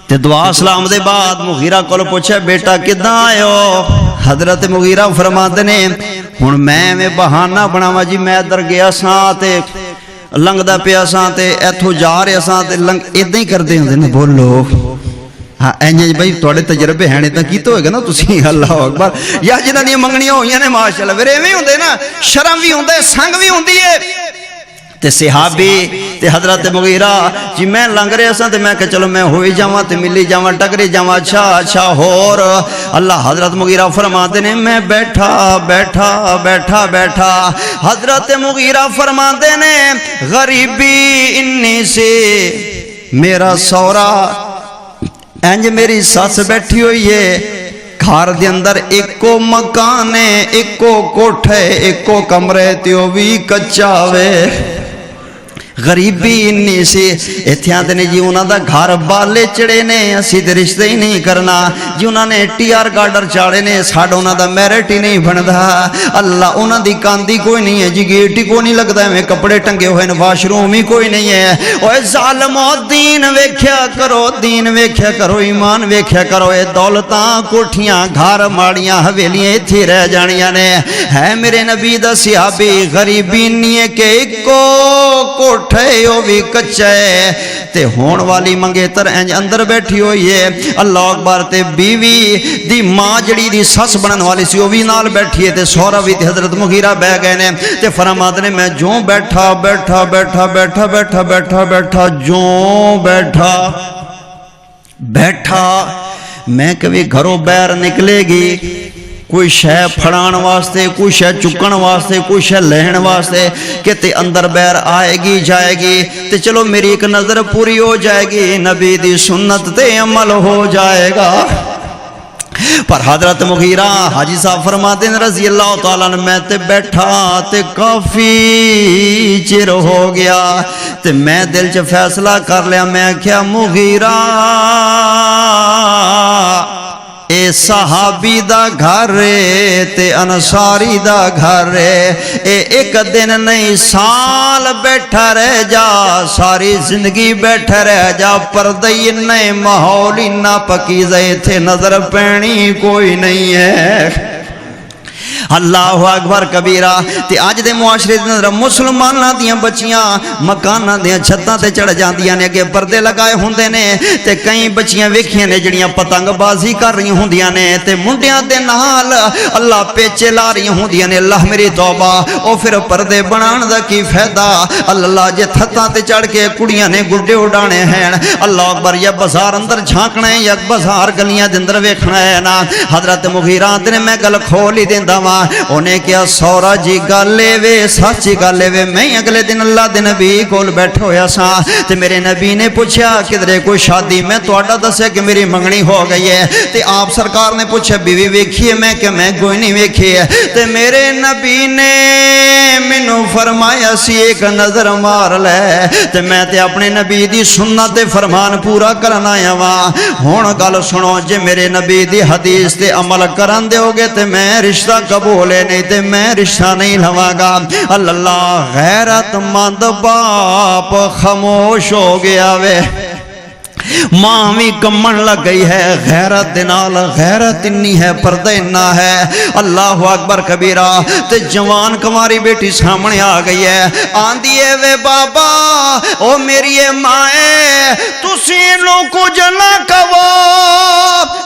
تے دعا سلام دے بعد مغیرہ کول پوچھے بیٹا کداں آئے ہو حضرت مغیرہ فرماتے نے ہن میں بہانہ بناواں جی میں ادھر گیا ساں تے لنگ دا پیا ساں تے ایتھوں جا رہا ساں تے لنگ ادھر ہی کردے ہوندے نے بولو ہاں اینجے بھائی توڑے تجربے ہیں نہیں تا کیتا ہوئے گا نا تسی اللہ اکبر یا جنہاں دی منگنیاں ہوئیاں نے ماشاءاللہ پھر ایویں ہوندے نا شرم بھی ہوندے سنگ بھی ہوندی ہے تے صحابی تے حضرت مغیرہ جی میں لنگ رہے ساں تے میں کہ چلو میں ہوئی جاواں تے ملی جاواں ٹکری جاواں اچھا ہور اللہ حضرت مغیرہ فرماتے نے میں بیٹھا حضرت مغیرہ فرماتے نے غریبی انی سے میرا سورا اینج میری ساس بیٹھی ہوئی ہے گھر دے اندر ایکو مکان ہے ایکو کوٹھے ایکو کمرے تیو بھی کچا وے غریبی انی سی ایتھے آندے نے جی انہاں دا گھر بالے چڑے نے اسی تے رشتے ہی نہیں کرنا جی انہاں نے ٹی آر گارڈر چاڑے نے ساڈا انہاں دا میرٹ ہی نہیں بندا اللہ انہاں دی کاندی کوئی نہیں ہے جی گیٹ ہی کوئی نہیں لگدا میں کپڑے ٹنگے ہوئے نے واش روم ہی کوئی نہیں ہے اوے ظالمو دین ویکھیا کرو ایمان ویکھیا کرو اے دولتاں کوٹھیاں گھر ماڑیاں حویلیاں ایتھے رہ جانیاں نے ہے میرے نبی دا صحابی غریبی نہیں ہے کہ اکو کوٹھے او بھی کچے تے ہون والی منگیتر انج اندر بیٹھی ہوئی ہے اللہ اکبر تے بیوی دی ماں جڑی دی سس بنن والی سی او بھی نال بیٹھی ہے تے سورا بھی تے حضرت مغیرہ بہ گئے نے تے فرماتے نے میں جو بیٹھا میں کبھی گھروں بیر نکلے گی کوئی شے پھڑان واسطے کوئی شے چکن واسطے کوئی شے لہن واسطے کہ تے اندر بیر آئے گی جائے گی تے چلو میری ایک نظر پوری ہو جائے گی نبی دی سنت تے عمل ہو جائے گا پر حضرت مغیرہ حاجی صاحب فرماتے ہیں رضی اللہ تعالیٰ نے میں تے بیٹھا تے کافی چر ہو گیا تے میں دل چ فیصلہ کر لیا میں کیا مغیرہ اے صحابی دا گھر تے انصاری دا گھر اے ایک دن نہیں سال بیٹھا رہ جا ساری زندگی بیٹھا رہ جا پردئی نئے ماحولی نہ پکیزے تھے نظر پینی کوئی نہیں ہے اللہ اکبر کبیرہ تے آج دے معاشرے دے اندر مسلماناں دیاں بچیاں مکاناں دیاں چھتاں تے چڑھ جاندیاں نے کہ پردے لگائے ہوندے نے تے کئی بچیاں ویکھیاں نے جڑیاں پتنگ بازی کر رہی ہوندیاں نے تے منڈیاں دے نال اللہ پیچے لا رہی ہوندیاں نے اللہ میری توبہ او پھر پردے بنان دا کی فائدہ اللہ جے چھتاں تے چڑھ کے کڑیاں نے گڈے اڑانے ہیں اللہ اکبر یا بازار اندر جھانکنا ہے یا بازار گلیاں دے اندر ویکھنا ہے نا حضرت مغیرہ تے میں گل کھول ہی دیندا وا انہیں کیا سورا جی گالے وے سچی گالے وے میں اگلے دن اللہ دے نبی کول بیٹھے ہویا سا تے میرے نبی نے پوچھا کدھرے کوئی شادی میں توڑا دسے کہ میری منگنی ہو گئی ہے تے آپ سرکار نے پوچھا بیوی ویکھی ہے میں کہ میں کوئی نہیں ویکھی ہے تے میرے نبی نے منو فرمایا سی ایک نظر مار لے تے میں تے اپنے نبی دی سنت فرمان پورا کرنا آیا وا ہون گل سنو جے میرے نبی دی حدیث تے عمل کرن دے ہوگے تے میں رشتہ قبولے نہیں تے میں رشتہ نہیں لواں گا اللہ غیرت مند باپ خاموش ہو گیا وے ماں بھی کمن لگ گئی ہے غیرت دنال غیرت انی ہے پردہ نہ ہے اللہ اکبر کبیرہ تے جوان کماری بیٹی سامنے آ گئی ہے آندھی ہے وے بابا او میری مائے تسی نو کچھ نہ کہو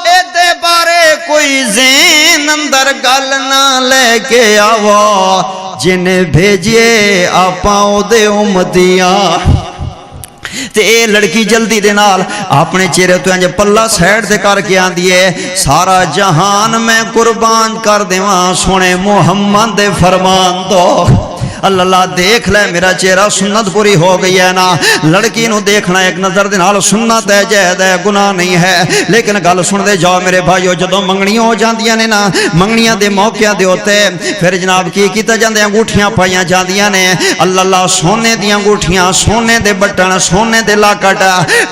اے دے بارے کوئی زین اندر گل نہ لے کے آو جنہیں بھیجئے آپاں دے امتیاں تے اے لڑکی جلدی دے نال اپنے چہرے تو انج پلہ سیڈ تے کر کے آندی ہے سارا جہان میں قربان کر دیواں سونے محمد دے فرمان تو اللہ دیکھ لے میرا چہرہ سنت پوری ہو گئی ہے نا لڑکی نو دیکھنا ایک نظر دے نال سنت ہے جائز ہے گناہ نہیں ہے لیکن گل سن دے جاؤ میرے بھائیو جدوں منگنیاں ہو جاندیاں نے نا منگنیاں دے موقعہ دے ہوتے پھر جناب کی کیتا جاندے انگوٹھیاں پائیاں جاندیاں نے اللہ سونے دی انگوٹھیاں سونے دے بٹن سونے دے لاکٹ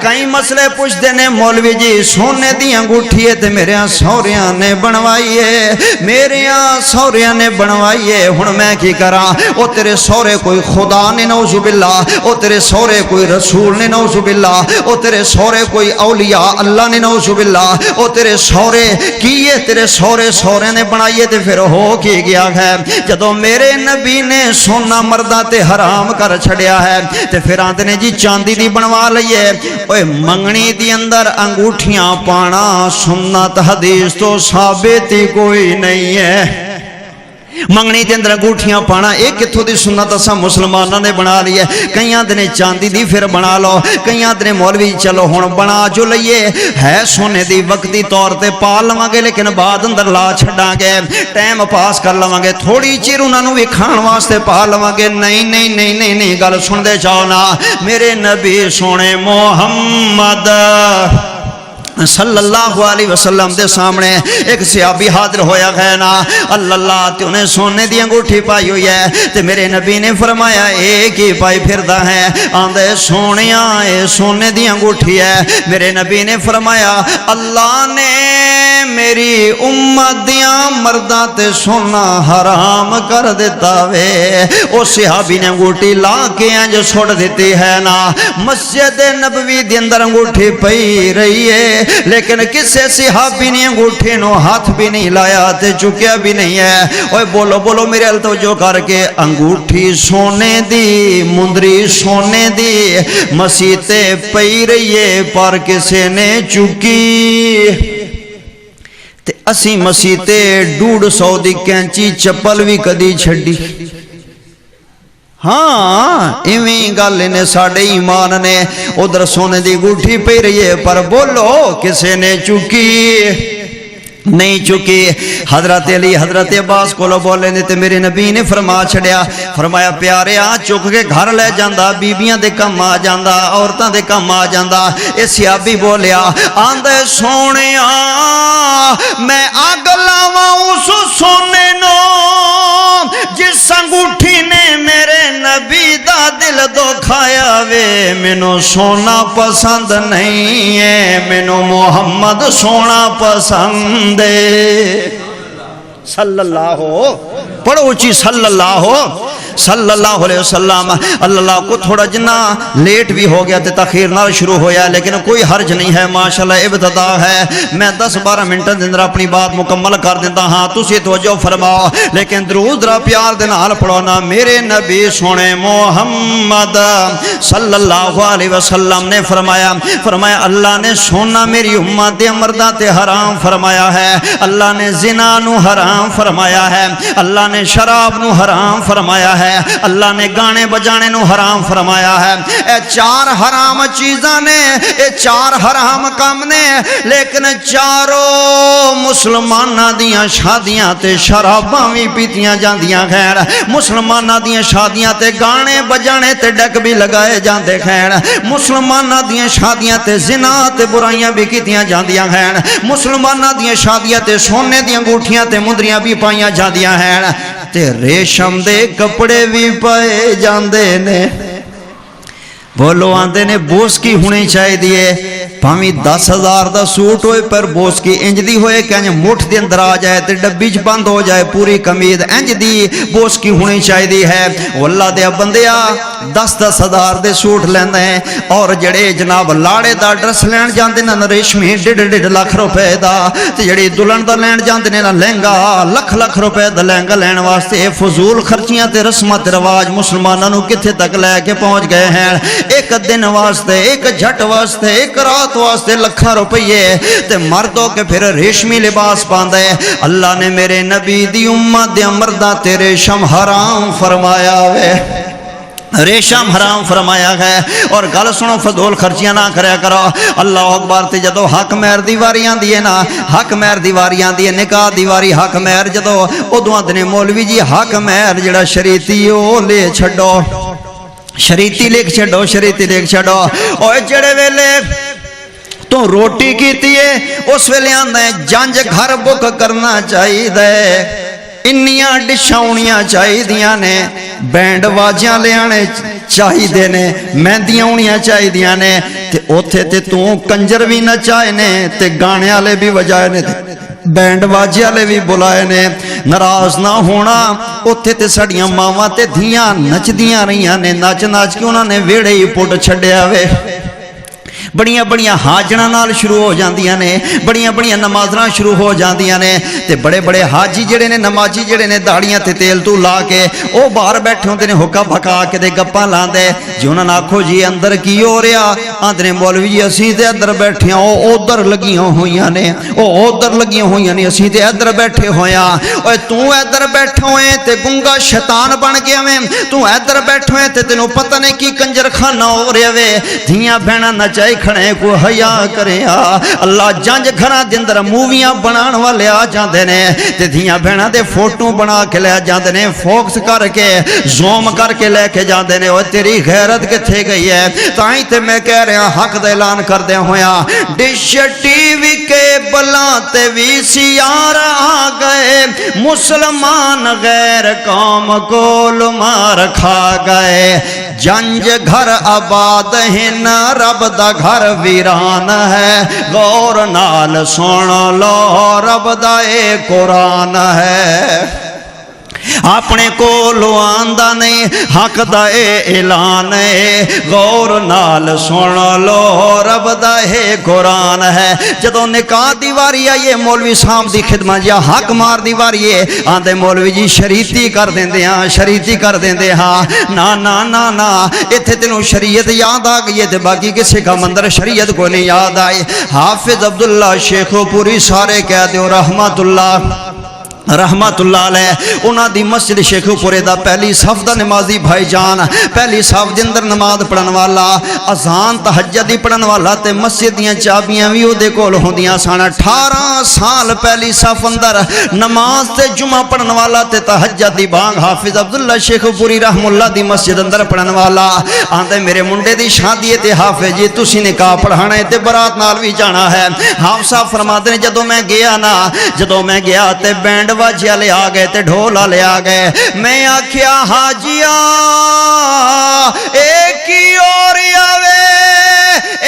کئی مسئلے پوچھ دے نے مولوی جی سونے دی انگوٹھی ہے تے میرے سوریاں نے بنوائی ہے میرے سوریاں نے بنوائی ہے ہن میں کی کراں او تیرے سورے کوئی خدا نے نعوذ باللہ او تیرے سورے کوئی رسول نے نعوذ باللہ او تیرے سورے کوئی اولیاء اللہ نے نعوذ باللہ او تیرے سورے کیے تیرے سورے نے بنائیے تے پھر ہو کی گیا ہے جدو میرے نبی نے سونا مردہ تے حرام کر چھڑیا ہے تے پھر آتے نے جی چاندی دی بنوا لئیے اوے منگنی دی اندر انگوٹھیاں پانا سنت حدیث تو ثابتی کوئی نہیں ہے منگنی دے اندر انگوٹھیاں پانا ایک کتھوں دی سنت اساں مسلماناں نے بنا لی ہے کئی آندے نے چاندی دی پھر بنا لو کئی آندے نے مولوی چلو ہن بنا جو لئیے ہے سونے دی وقتی طور تے پا لواں گے لیکن بعد اندر لا چھڈاں گے ٹائم پاس کر لواں گے تھوڑی چیر انہاں نوں وی کھان واسطے پا لواں گے نہیں گل سن دے جاؤ نا میرے نبی سونے محمد صلی اللہ علیہ وسلم دے سامنے ایک صحابی حاضر ہویا ہے نا، اللہ تے انہیں سونے دی انگوٹھی پائی ہوئی ہے، تے میرے نبی نے فرمایا ایک ہی پائی پھردا ہے، آندے سونیاں اے سونے دی انگوٹھی ہے۔ میرے نبی نے فرمایا اللہ نے میری امت دیاں مرداں تے سونا حرام کر دیتا وے۔ او صحابی نے انگوٹھی لا کے انج چھوڑ دیتی ہے نا، مسجد نبوی دے اندر انگوٹھی پئی رہی ہے، لیکن کسے صحابی نے انگوٹھی نو ہاتھ بھی نہیں لایا تے چکیا بھی نہیں ہے۔ اوے بولو بولو میرے ال توجہ کر کے، انگوٹھی سونے دی مندری سونے دی مسیح تے پئی رہی ہے پر کسے نے چکی تے اسی مسیح تے 150 دی کینچی چپل بھی کدی چھڈی۔ ہاں ایویں گل نے ساڈے ایمان نے، ادھر سونے دی انگوٹھی پئی رہی ہے پر بولو کسے نے چکی نہیں چکی۔ حضرت علی حضرت عباس کو بولے نے تے میرے نبی نے فرما چھڑیا، فرمایا پیارے چک کے گھر لے جاندا، بیبیاں دے کم آ جاندا، عورتاں دے کم آ جاندا۔ اے صحابی بولیا آندے سونیا میں اگ لاواں اس سونے نو جس انگوٹھی نے میرے نبی دا دل دکھایا وے۔ مینوں سونا پسند نہیں ہے، مینوں محمد سونا پسند ہے۔ صلی اللہ ہو پڑھو اچھی صلی اللہ علیہ وسلم۔ اللہ کو تھوڑا جنا لیٹ بھی ہو گیا تے تاخیر نہ شروع ہویا، لیکن کوئی حرج نہیں ہے، ماشاءاللہ ابتدا ہے۔ میں 10-12 منٹ دے اندر اپنی بات مکمل کر دیتا ہاں، تسی توجہ فرماؤ، لیکن درود را پیار دے نال پڑھو نا۔ میرے نبی سونے محمد صلی اللہ علیہ وسلم نے فرمایا اللہ نے سونا میری امت دے مرداں تے حرام فرمایا ہے، اللہ نے زنا نو حرام فرمایا ہے، اللہ نے شراب نو حرام فرمایا ہے، اللہ نے گانے بجانے نو حرام فرمایا ہے۔ اے 4 حرام چیزاں نے، اے 4 حرام کام نے، لیکن چاروں مسلمانہ دیاں شادیاں تے شراباں بھی پیتیاں جاندیاں خیر، مسلمانہ دیاں شادیاں تے گانے بجانے تے ڈک بھی لگائے جاندے خیر، مسلمانہ دیاں شادیاں تے زنا تے برائیاں بھی کیتیاں جاندیاں خیر، مسلمانہ دیاں شادیاں تے سونے دیاں انگوٹھیاں تے مندریاں بھی پائیاں جاندیاں ہیں تے ریشم دے کپڑے بھی پائے جاندے نے۔ بولو آندے نے بوس کی ہونی چاہیے دیئے، پامی 10,000 دا سوٹ ہوئے پر بوس کی انج دی ہوئے کہ انج مٹھ دے اندر آ جائے تے ڈبیچ بند ہو جائے پوری کمید، انج دی بوس کی ہونی چاہیے دی ہے۔ واللہ دے بندیا 10,000 دے سوٹ لیندے ہیں، اور جڑے جناب لاڑے دا ڈرس لین جاندے نا ریشمی 1.5 لاکھ روپے دا، تے جڑی دلہن دا لین جاندے نا لہنگا لکھ روپے دا لہنگا لین واسطے فضول خرچیاں تے رسمت رواج مسلمانوں نو کتھے تک لے کے پہنچ گئے ہیں۔ ایک دن واسطے، ایک جھٹ واسطے، ایک رات واسطے لکھاں روپیے تے مردوں کے پھر ریشمی لباس پاندے۔ اللہ نے میرے نبی دی امت دے مرداں تے ریشم حرام فرمایا وے، ریشم حرام فرمایا ہے۔ اور گل سنو فضول خرچیاں نہ کریا کرو۔ اللہ اکبر تے جدو حق مہر دی واری آندی ہے نا، حق مہر دی واری آندی ہے، نکاح دی واری حق مہر جدو ادو آندے مولوی جی حق مہر جڑا شریعتی او لے چھڈو، شریعتی لکھ چھڈو، شریعتی لکھ چھڈو۔ اوے جڑے ویلے تو روٹی کیتی ہے اس ویلے آندے جنج گھر بک کرنا چاہیے دے، انیاں ڈشاں ہونیاں چاہیے دیاں نے، بینڈ واجیاں لے آنے چاہیے نے، مہندیاں ہونیاں چاہیے نے، تے اوتھے تے تو کنجر بھی نچائے نے تے گانے والے بھی وجائے نے، بینڈ واجے والے بھی بلائے نے۔ ناراض نہ ہونا، اوتھے تے ساڈیاں ماواں تے دھیاں نچدیاں رہیاں نے، نچ نچ کے انہاں نے ویڑے ہی پٹ چھڈیا وے۔ بڑیاں بڑیاں حاجنا نال شروع ہو جاندیاں نے، بڑیاں بڑیاں نمازاں شروع ہو جاندیاں نے، تے بڑے بڑے حاجی جڑے نے نمازی جڑے نے داڑیاں تے تیل تو لا کے او باہر بیٹھے ہوندے نے، حکا بھکا کے تے گپاں لاندے، جے انہاں نے آکھو جی اندر کی ہو رہا، آندے نے مولوی جی اسی تے ادھر بیٹھے ہاں، او ادھر لگیاں ہویاں نے، او ادھر لگیاں ہویاں نے، اسی تے ادھر بیٹھے ہویاں۔ اوے تو ادھر بیٹھے ہوئے تے گنگا شیطان بن گیا ویں، تو ادھر بیٹھے ہوئے تے تینوں پتہ نہیں کی کنجر خانہ ہو رہا وے، دھیاں بہناں نچائی کھڑے کو حیا کرے۔ اللہ جنج گھراں دے اندر موویاں بنان والے آ جاندے نے تے دھیاں بہناں دے فوٹو بنا کے لے جاندے نے، فوکس کر کے زوم کر کے لے کے جاندے نے۔ اوے تیری غیرت کتھے گئی ہے؟ تائیں تے میں کہہ رہا حق دا اعلان کردے ہویا ڈش ٹی وی کے بلاتے وی سی آر آ گئے مسلمان غیر قوم کو مار کھا گئے جنج گھر آباد ہن رب دا گھر ویران ہے غور نال سن لو رب دا اے قرآن ہے اپنے کو آندا نہیں حق دا اے اعلان ہے غور نال سن لو رب دا اے قرآن ہے جدوں نکاح دی واری آئیے مولوی صاحب دی خدمت یا حق مار دی واری ہے آندے مولوی جی شریعتی کر دیندے ہاں شریعتی کر دیندے ہاں نا نا نا نا ایتھے تینوں شریعت یاد آ گئی ہے تے باقی کسی کا مندر شریعت کو نہیں یاد آئی حافظ عبداللہ شیخو پوری سارے کہہ دیو رحمت اللہ علیہ انہاں دی مسجد شیخو پورے دا پہلی صف دا نمازی بھائی جان پہلی صف دے اندر نماز پڑھن والا اذان تہجد دی پڑھن والا تے مسجد دیاں چابیاں وی او دے کول ہوندیاں سن 18 سال پہلی صف اندر نماز تے جمعہ پڑھن والا تے تہجد دی بانگ حافظ عبداللہ شیخو پوری رحم اللہ دی مسجد اندر پڑھن والا آندے میرے منڈے دی شادی ہے تے حافظ جی تسی نکاح پڑھانا ہے تے برات نال وی جانا ہے حافظ صاحب فرماتے ہیں جدوں میں گیا تے بینڈ واجیا لے آ گئے تے ڈھولا لے آ گئے میں آکھیا حاجیا ایک ہی اور آوے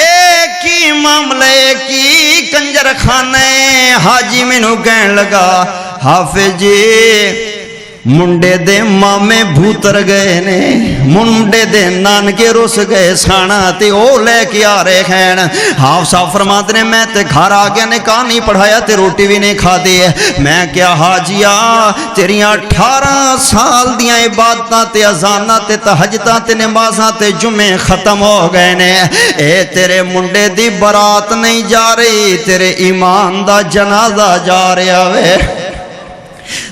ایک ہی معاملے کی کنجر خانے حاجی مینوں کہن لگا حافظ جی منڈے دے مامے بھوتر گئے نے منڈے دے نانکے رس گئے سانا تے او لے کے آ رہے ہیں حافظ صاحب فرماتے نے میں تے گھر آ گیا نکاح نہیں پڑھایا تے روٹی بھی نہیں کھا دی میں کیا حاجیا تیریاں 18 سال دیاں عبادتاں تے اذاناں تے تہجداں تے نمازاں تے جمعے ختم ہو گئے نے اے تیرے منڈے دی برات نہیں جا رہی تیرے ایمان دا جنازہ جا رہا وے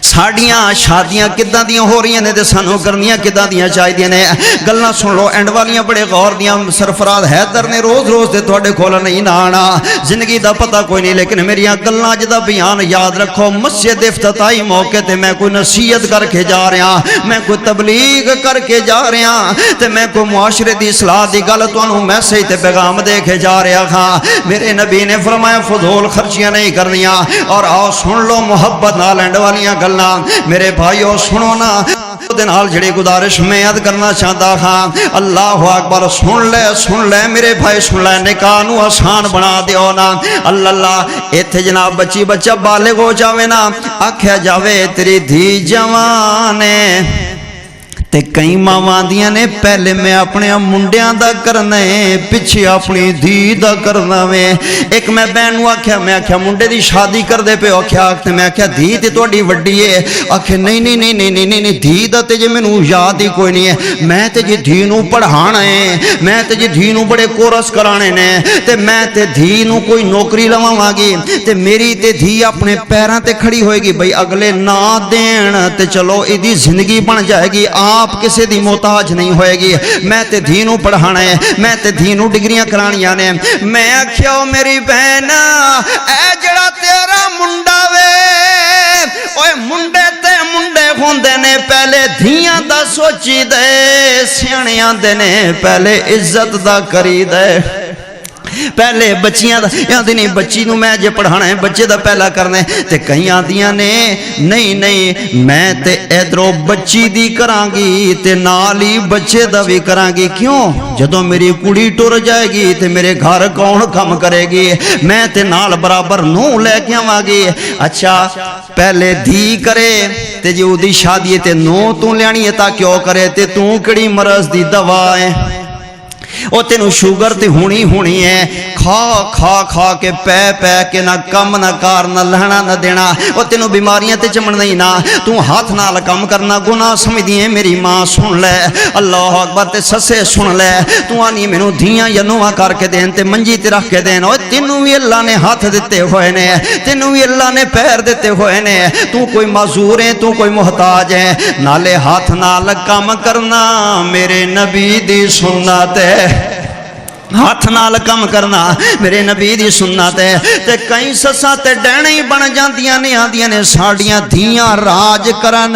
ساڑیاں شادیاں کدہ دیاں ہو رہی ہیں تے سانو کرنیاں کدہ دیاں چاہی دیاں نے گلنا سن لو اینڈ والیاں بڑے غور دیاں سرفراز حیدر نے روز روز دے تھوڑے کھولا نہیں نانا زندگی دا پتہ کوئی نہیں لیکن میریاں گلنا جدہ بیان یاد رکھو مسجد افتتاحی موقع تے میں کوئی نصیحت کر کے جا رہا میں کوئی تبلیغ کر کے جا رہا تے میں کوئی معاشرے دی اصلاح دی گل تانوں میسج تے پیغام دے کے جا رہا ہاں میرے نبی نے فرمایا فضول خرچیاں نہیں کرنیاں اور آؤ سن لو محبت نال اینڈ والیاں گلنا میرے بھائیو سنو نا دنال جڑی گزارش میں عد کرنا چاہتا ہاں اللہ اکبر سن لے میرے بھائی سن لے نکاح نو آسان بنا دیو نا اللہ ایتھے جناب بچی بچہ بالغ ہو جاوے نا آکھیا جاوے تیری دھی جوانے تے کئی ماواندیاں نے پہلے میں اپنے منڈیاں دا کرنا ہے پچھے اپنی دھی دا کرنا میں ایک میں بہنوں آکھیا میں آکھیا منڈے دی شادی کر دے پہ آکھیا میں آکھیا دھی تے توڑی وڈی ہے آکھیا نہیں دھی دا تے جے میں نو یاد ہی کوئی نہیں ہے میں تے جے دھی نو پڑھانا ہے میں تے جے دھی نو بڑے کورس کرانے نے تے میں تے دھی نو کوئی نوکری لواں گی تے میری تے دھی اپنے پیراں تے کھڑی ہوئے گی بھئی اگلے نہ دین تے چلو ایدی زندگی بن جائے گی آپ کسی دی محتاج نہیں ہوئے گی میں تے دھینوں پڑھانا ہے میں تے دھینوں ڈگریاں کرانیاں نے میں آکھیا میری بہن اے جڑا تیرا منڈا وے اوے منڈے تے منڈے ہوندے نے پہلے دھیاں دا سوچی دے سیانے آندے نے پہلے عزت دا کری دے پہلے بچیاں دا یادی نہیں بچی نو میں جے پڑھانا ہے بچے دا پہلا کرنا ہے تے کہیں آدیاں نے نہیں میں تے ادھروں بچی دی کرانگی تے نالی بچے دا بھی کرانگی کیوں جدوں میری کڑی ٹر جائے گی تے میرے گھر کون کم کرے گی میں تے نال برابر نو لے کے آواگی اچھا پہلے دھی کرے تے جو دی شادی تے نو تو لیانی ہے تا کیوں کرے تے تو کڑی مرض دی دوائیں او تینو شوگر تے ہونی ہے کھا کے پہ کے نہ کم نہ کار نہ لہنا نہ دینا او تینو بیماریاں تے چمن نہیں نا تو ہاتھ نال کم کرنا گناہ سمجھ ہیں میری ماں سن لے اللہ اکبر تے سسے سن لے تو آنی مینوں دھیاں یا نواں کر کے دین تے منجی تے رکھ کے دین او تینو بھی اللہ نے ہاتھ دیتے ہوئے نے تینو بھی اللہ نے پیر دیتے ہوئے نے تو کوئی معذور ہے تو کوئی محتاج ہے نالے ہاتھ نال کم کرنا میرے نبی دی سنت ہے ہاتھ نال کم کرنا میرے نبی دی سنت ہے تے کئی سساں تے ڈینے ہی بن جاندیاں نے آندیاں نے ساڑیاں دھیاں راج کرن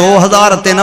2003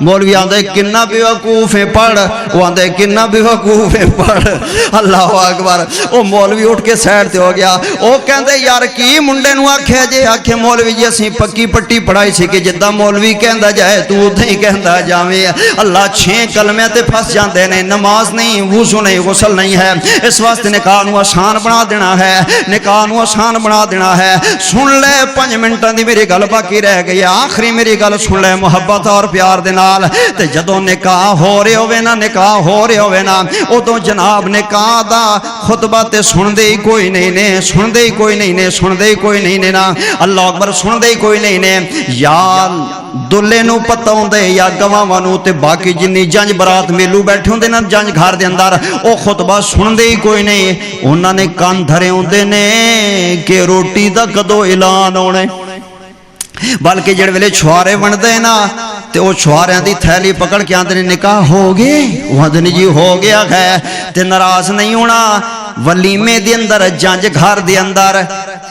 مولوی آندے کنا بیوقوف ہے پڑھ، وہ آندے کنا بیوقوف ہے پڑھ. اللہ اکبر. وہ مولوی اٹھ کے سائڈ تے ہو گیا. وہ کہندے یار کی منڈے نو آکھے جے؟ آکھے مولوی جی اسی پکی پٹی پڑھائی سی کہ جدہ مولوی کہندا جائے تو ادھا ہی کہندا جاویں. اللہ 6 کلمے تے پھنس جاندے نے، نماز نہیں، وضو نہیں، غسل نہیں ہے. اس واسطے نکاح نو آسان بنا دینا ہے، نکاح نو آسان بنا دینا ہے. سن لے 5 منٹاں دی میری گل باقی رہ گئی، آخری میری گل سن لے محبت اور پیار دے نال. تے جدوں نکاح ہو رہے ہوے نا، نکاح ہو رہے ہوے نا، ادوں جناب نکاح دا خطبہ تے سن دے کوئی نہیں نے، سن دے کوئی نہیں نے، سن دے کوئی نہیں نے نا. اللہ اکبر. سن دے کوئی نہیں نے. یا دلے نو پتہ ہوندے یا گواواں نو تے باقی جنی جنج برات میلو بیٹھے ہوندے نا جنج گھر دے اندر، او خطبہ سن دے کوئی نہیں. انہاں نے کان دھرے ہوندے نے کہ روٹی دا کدو اعلان ہونے. بلکہ جڑے ویلے چھوارے بندے نا تے او چھواریاں دی تھیلی پکڑ کے آندے نکاح ہو گئے، وہ آندے جی ہو گیا ہے. تے ناراض نہیں ہونا. ولیمے دے اندر جنج گھر دے اندر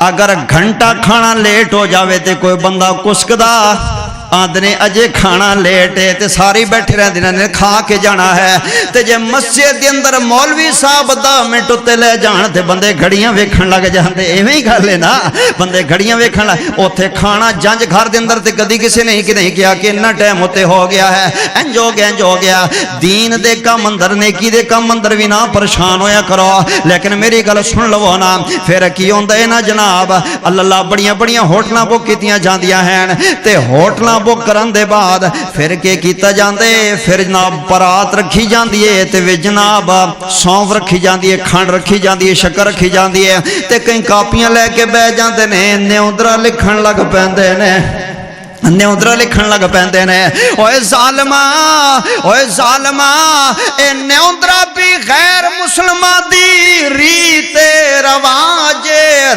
اگر گھنٹہ کھانا لیٹ ہو جاوے تے کوئی بندہ کسکدا آندنے اجے کھانا لیٹ ہے تے ساری بیٹھے رہ دینا نے کھا کے جانا ہے. تے جے مسجد دے اندر مولوی صاحب 10 منٹ تے لے جان تے بندے گھڑیاں ویکھن لگ جاندے. ایویں ہی گل ہے نا، بندے گھڑیاں ویکھن لگ. اوتھے کھانا جنج گھر دے اندر تے کدی کسی نے نہیں کیا کہ اتنا ٹائم ہوتے ہو گیا ہے، انج ہو گیا انج ہو گیا. دین دے کام اندر نیکی دے کام اندر بھی نہ پریشان ہویا کرو. لیکن میری گل سن لو نا، پھر کی ہوندا ہے نا جناب، اللہ بڑیاں بڑیاں ہوٹلاں بک کیتیاں جاندیاں ہیں تے ہوٹلاں بک کرن دے بعد پھر کے کیتا جاندے، پھر جناب پرات رکھی جاندی ہے تے وچ جناب سونف رکھی جاندی ہے، کھنڈ رکھی جاندی ہے، شکر رکھی جاندی ہے تے کئی کاپیاں لے کے بیٹھ جاندے نے، نیوندرا لکھن لگ پیندے نے، نیوندرا لکھن لگ پیندے نے. اوے ظالما، اوے ظالما، اے نیوندرا بھی غیر مسلمان دی ریت رواج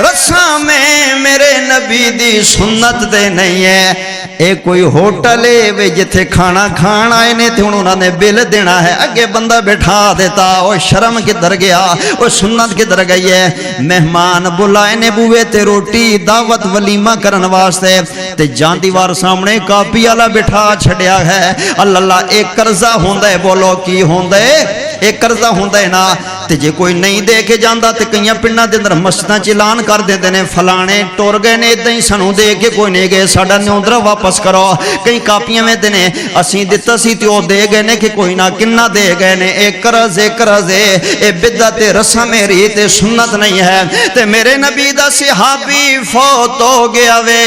رسم میں میرے نبی دی سنت دے نہیں ہے. اے کوئی ہوٹل ہے جتھے کھانا کھان آئے نے تے انہوں نے بل دینا ہے، اگے بندہ بٹھا دیتا. او شرم کدھر گیا، او سنت کدھر گئی ہے. مہمان بلائے نے بوئے تے روٹی دعوت ولیمہ کرن واسطے تے جان دیوار سامنے کاپی والا بٹھا چھڑیا ہے. اللہ ایک قرضہ ہوندا ہے، بولو کی ہوندا ہے؟ ایک قرضہ ہوندا ہے نا. تے جے کوئی نہیں دے کے جاندا تے کئیاں پنڈاں دے اندر مسجداں چ اعلان کر دیندے نے فلانے ٹر گئے نے، اداں ہی سانوں دے کے کوئی نہیں گئے، ساڈا نیوندرا واپس کرو. کئی کاپیاں میں دینے اسیں دتا سی تے او دے گئے نے کہ کوئی نہ کنا دے گئے نے. ایک قرض اے بدعت رسم ریت سنت نہیں ہے. تے میرے نبی دا صحابی فوت ہو گیا وے،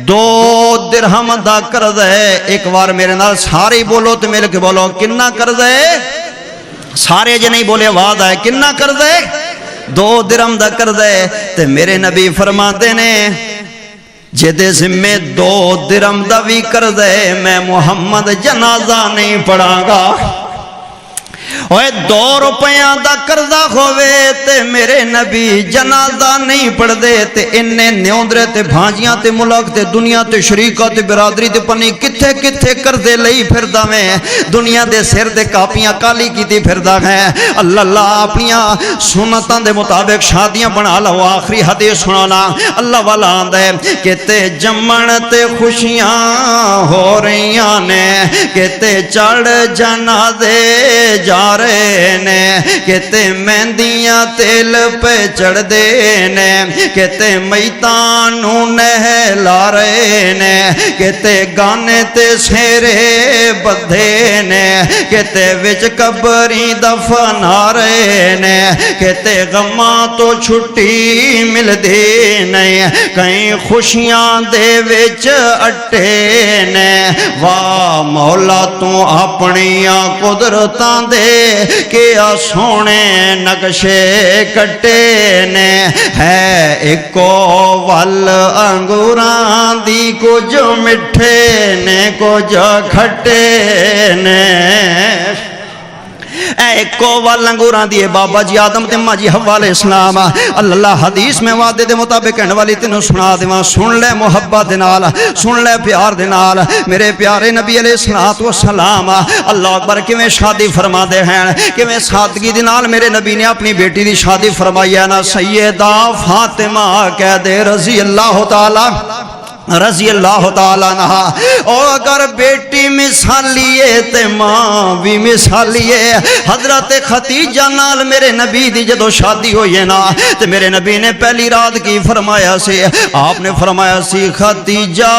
2 درہم دا قرض ہے. ایک بار میرے نال سارے بولو تے میرے کے بولو کنا قرض ہے؟ سارے جے نہیں بولے آواز آئے کنا قرض ہے؟ 2 درہم دا قرض ہے. تے میرے نبی فرماتے نے جدے ذمے 2 درہم دا بھی قرض ہے، میں محمد جنازہ نہیں پڑھاں گا. اوے 2 روپیاں دا قرضہ ہووے تے میرے نبی جنازہ نہیں پڑھ دے تے اننے نیوندرے تے بھانجیاں تے ملک تے دنیا تے شریکہ تے برادری تے پنی کتھے کتھے قرضے لئی پھردا میں، دنیا دے سر دے کاپیاں کالی کیتی پھردا ہے. اللہ اپنیاں سنتاں دے مطابق شادیاں بنا لو. آخری حدیث سنانا. اللہ والا آندا ہے کہ تے جمن تے خوشیاں ہو رہیاں نے، کہ تے چڑھ جنازے جا رہے نے، کہتے مہندیاں تیل پہ چڑھ دے نے، کہتے میتانو نہلا رہے نے، کہتے گانے تے سیرے بدھے نے، کہتے وچ قبری دفنا رہے نے، کہتے غماں تو چھٹی مل دے نہیں، کہیں خوشیاں دے وچ اٹھے نے. واہ مولا تو اپنیاں قدرتاں دے کیا سونے نقشے کٹے نے. ہے ایکو ول انگوراں دی کچھ مٹھے نے کچھ کھٹے نے. ایکو وال انگوراں دیے بابا جی آدم تے ماں جی حوا علیہ السلام. اللہ حدیث میں وعدے دے مطابق کہنے والی تینوں سنا دیواں. سن لے محبت دے نال، سن لے پیار دے نال. میرے پیارے نبی علیہ السلام اللہ اکبر کیویں شادی فرما دے ہیں، کیویں سادگی دے نال میرے نبی نے اپنی بیٹی دی شادی فرمائی ہے نا. سیدہ فاطمہ کہہ دے رضی اللہ تعالی رضی اللہ تعالیٰ عنہ. اور اگر بیٹی مثالی ہے تے ماں بھی مثالی ہے. حضرت ختیجہ نال میرے نبی دی جدو شادی ہوئی ہے نا تے میرے نبی نے پہلی رات کی فرمایا سی. آپ نے فرمایا سی ختیجہ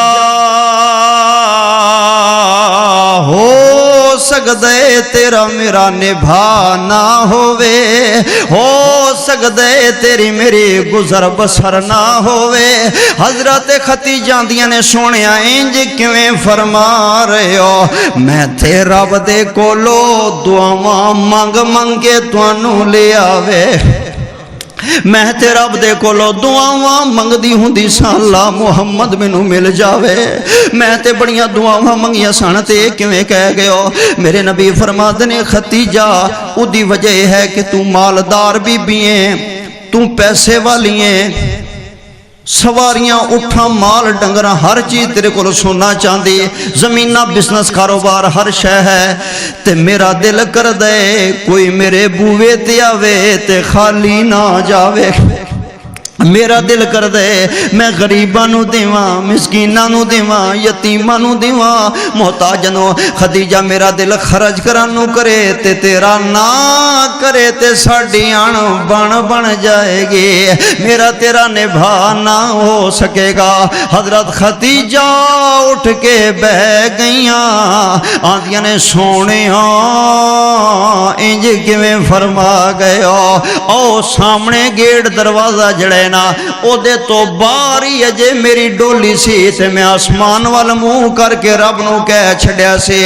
ہو سکدے تیرا میرا نبھا نہ ہووے, ہو سکدے تیری میری گزر بسر نہ ہووے. حضرت ختیجہ دیاں نے سونیا انج کیویں فرما رہے ہو, میں تے رب دے کولو دعاواں منگ منگ کے تانوں لے آوے. میں تے رب دے کولو دعاواں منگدی ہوندی ساں اللہ محمد مینوں مل جاوے. میں تے بڑیاں دعاواں منگیاں سن تے کیویں کہہ گئے ہو. میرے نبی فرماتے نے ختیجہ او دی وجہ ہے کہ تو مالدار بی بی ہے, تو پیسے والی ہے, سواریاں اٹھاں مال ڈنگراں ہر چیز تیرے کو سونا چاندی زمینہ بزنس کاروبار ہر شے ہے. تے میرا دل کر دے کوئی میرے بوئے تے آوے تے خالی نہ جاوے. میرا دل کر دے میں غریباں نو دیواں, مسکیناں نو دیواں, یتیماں نو دیواں, محتاجاں نو. ختیجہ میرا دل خرچ کرانو کرے تے تیرا نہ کرے تے ساڈی آن بن جائے گی, میرا تیرا نبھا نہ ہو سکے گا. حضرت ختیجہ اٹھ کے بہ گئیاں آندیاں نے سونیاں انج کیویں فرما گئے ہو. او سامنے گیٹ دروازہ جڑے نا او دے تو باہر ہی اجے میری ڈولی سی تے میں آسمان وال منہ کر کے رب نو کہہ چھڈیا سی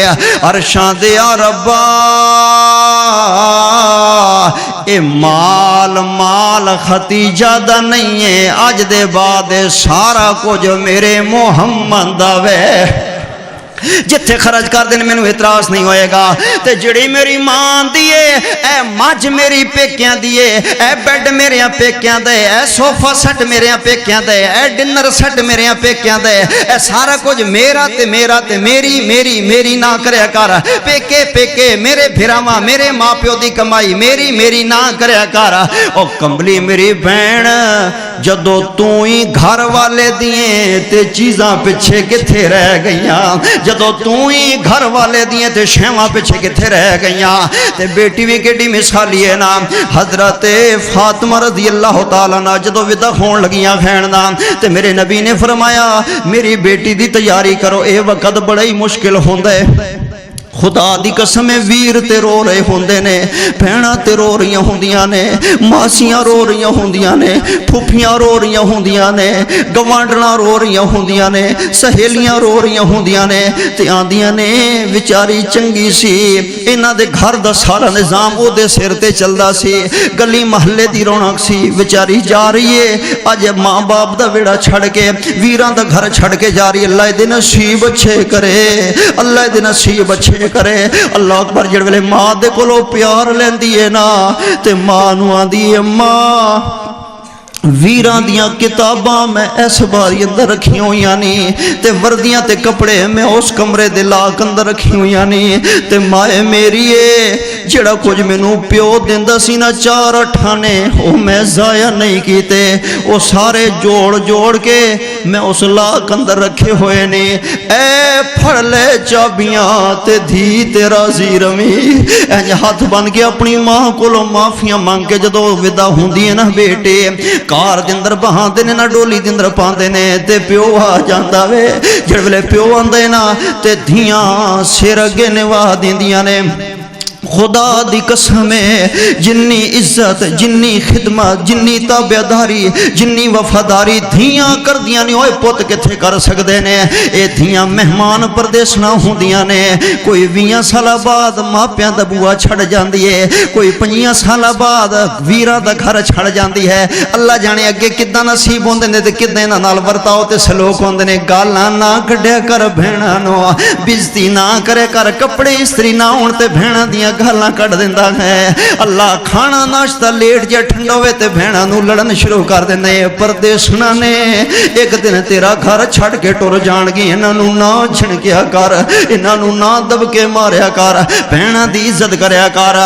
عرشاں دے یا ربا اے مال ختیجہ دا نہیں ہے, اج دے بعد سارا کچھ میرے محمد دا وے. جتھے خرچ کر دین مینوں اعتراض نہیں ہوئے گا. تے جڑی میری ماں دیے اے مجھ میری پیکیاں دیے, اے بیڈ میرے پیکیاں دے, اے صوفہ سیٹ میرے پیکیاں دے, اے ڈنر سیٹ میرے پیکیاں دے, اے سارا کچھ میرا تے میری میری میری نہ کریا کر. پیکے میرے بھراواں میرے ماں پیو دی کمائی میری نہ کریا کر. او کمبلی میری بہن جدو تو ہی گھر والے دیے تے چیزاں پیچھے کتھے رہ گئیاں, جدو تو ہی گھر والے دیے تے شیواں پیچھے کتھے رہ گئیاں. تے بیٹی بھی کیڈی مثالی ہے نا. حضرت فاطمہ رضی اللہ تعالیٰ عنہ جدو ودا ہون لگیاں کھین دا تے میرے نبی نے فرمایا میری بیٹی دی تیاری کرو, اے وقت بڑا ہی مشکل ہوندا ہے. خدا دی قسم ویر تے رو رہے ہوندے نے, بہناں تے رو رہی ہوندیاں نے, ماسیاں رو رہی ہوندیاں نے, پھوپھیاں رو رہی ہوندیاں نے, گوانڈنا رو رہی ہوندیاں نے, سہیلیاں رو رہی ہوندیاں نے. تے آندیاں نے وچاری چنگی سی, انہاں دے گھر دا سارا نظام او دے سر تے چلدا سی, گلی محلے دی رونق سی. وچاری جا رہی ہے اج ماں باپ دا ویڑا چھڑ کے ویراں دا گھر چھڑ کے جا رہی ہے. اللہ دے نصیب اچھے کرے, اللہ دے نصیب اچھے کرے. اللہ اکبر. جڑ ویلے ماں دے کولو پیار لیندی ہے نا تے ماں نو آندی ہے ماں ویران دیاں کتاباں میں اس باری اندر رکھی ہوئی نہیں, تے وردیاں تے کپڑے میں اس کمرے دے لاک اندر رکھی ہوئی نہیں. تے مائے میری ہے جڑا کچھ مینوں پیو دیندا سی نا 4 اٹھانے او میں ضائع نہیں کیتے, او سارے جوڑ کے میں اس لاک اندر رکھے ہوئے نے. اے پھڑ لے چابیاں تے دھی تیرا زی روی. انج ہاتھ بن کے اپنی ماں کولوں معافیاں مانگ کے جدوں ودا ہوندی ہے نا بیٹے کار دے اندر بہاندے نے نا ڈولی دے اندر پاندے نے تے پیو آ جاندا وے. جڑ ویلے پیو آندے نا تے دھیاں سر اگے نوا دیندیاں نے. خدا دی قسم ہے جنی عزت جنی خدمت جنی تابعداری جنی وفاداری دھیاں کر دیاں نہیں ہوئے پوت کتھے کر سکدے نے. اے دھیاں مہمان پردیس نہ ہوندیاں نے. کوئی 20 سال بعد ماپیاں دا بوا چھڑ جاندی ہے, کوئی 50 سال بعد ویراں دا گھر چھڑ جاندی ہے. اللہ جانے اگے کداں نصیب ہوندے نے تے کداں انہاں نال ورتاؤ تے سلوک ہوندے نے. گالاں نہ کڈیا کر بہناں نو, بےزتی نہ کرے کر, کپڑے استری نہ ہون تے بہناں دیاں گالاں کٹ دیندا ہے اللہ کھانا ناشتہ لیٹ جے ٹھنڈا ہوئے تے بہناں نوں لڑن شروع کر دیندے پردیسنا نے ایک دن تیرا گھر چھڑ کے ٹر جان گی انہاں نوں نہ چھڑکیا کر انہاں نوں نہ دب کے ماریا کر بہناں دی عزت کریا کر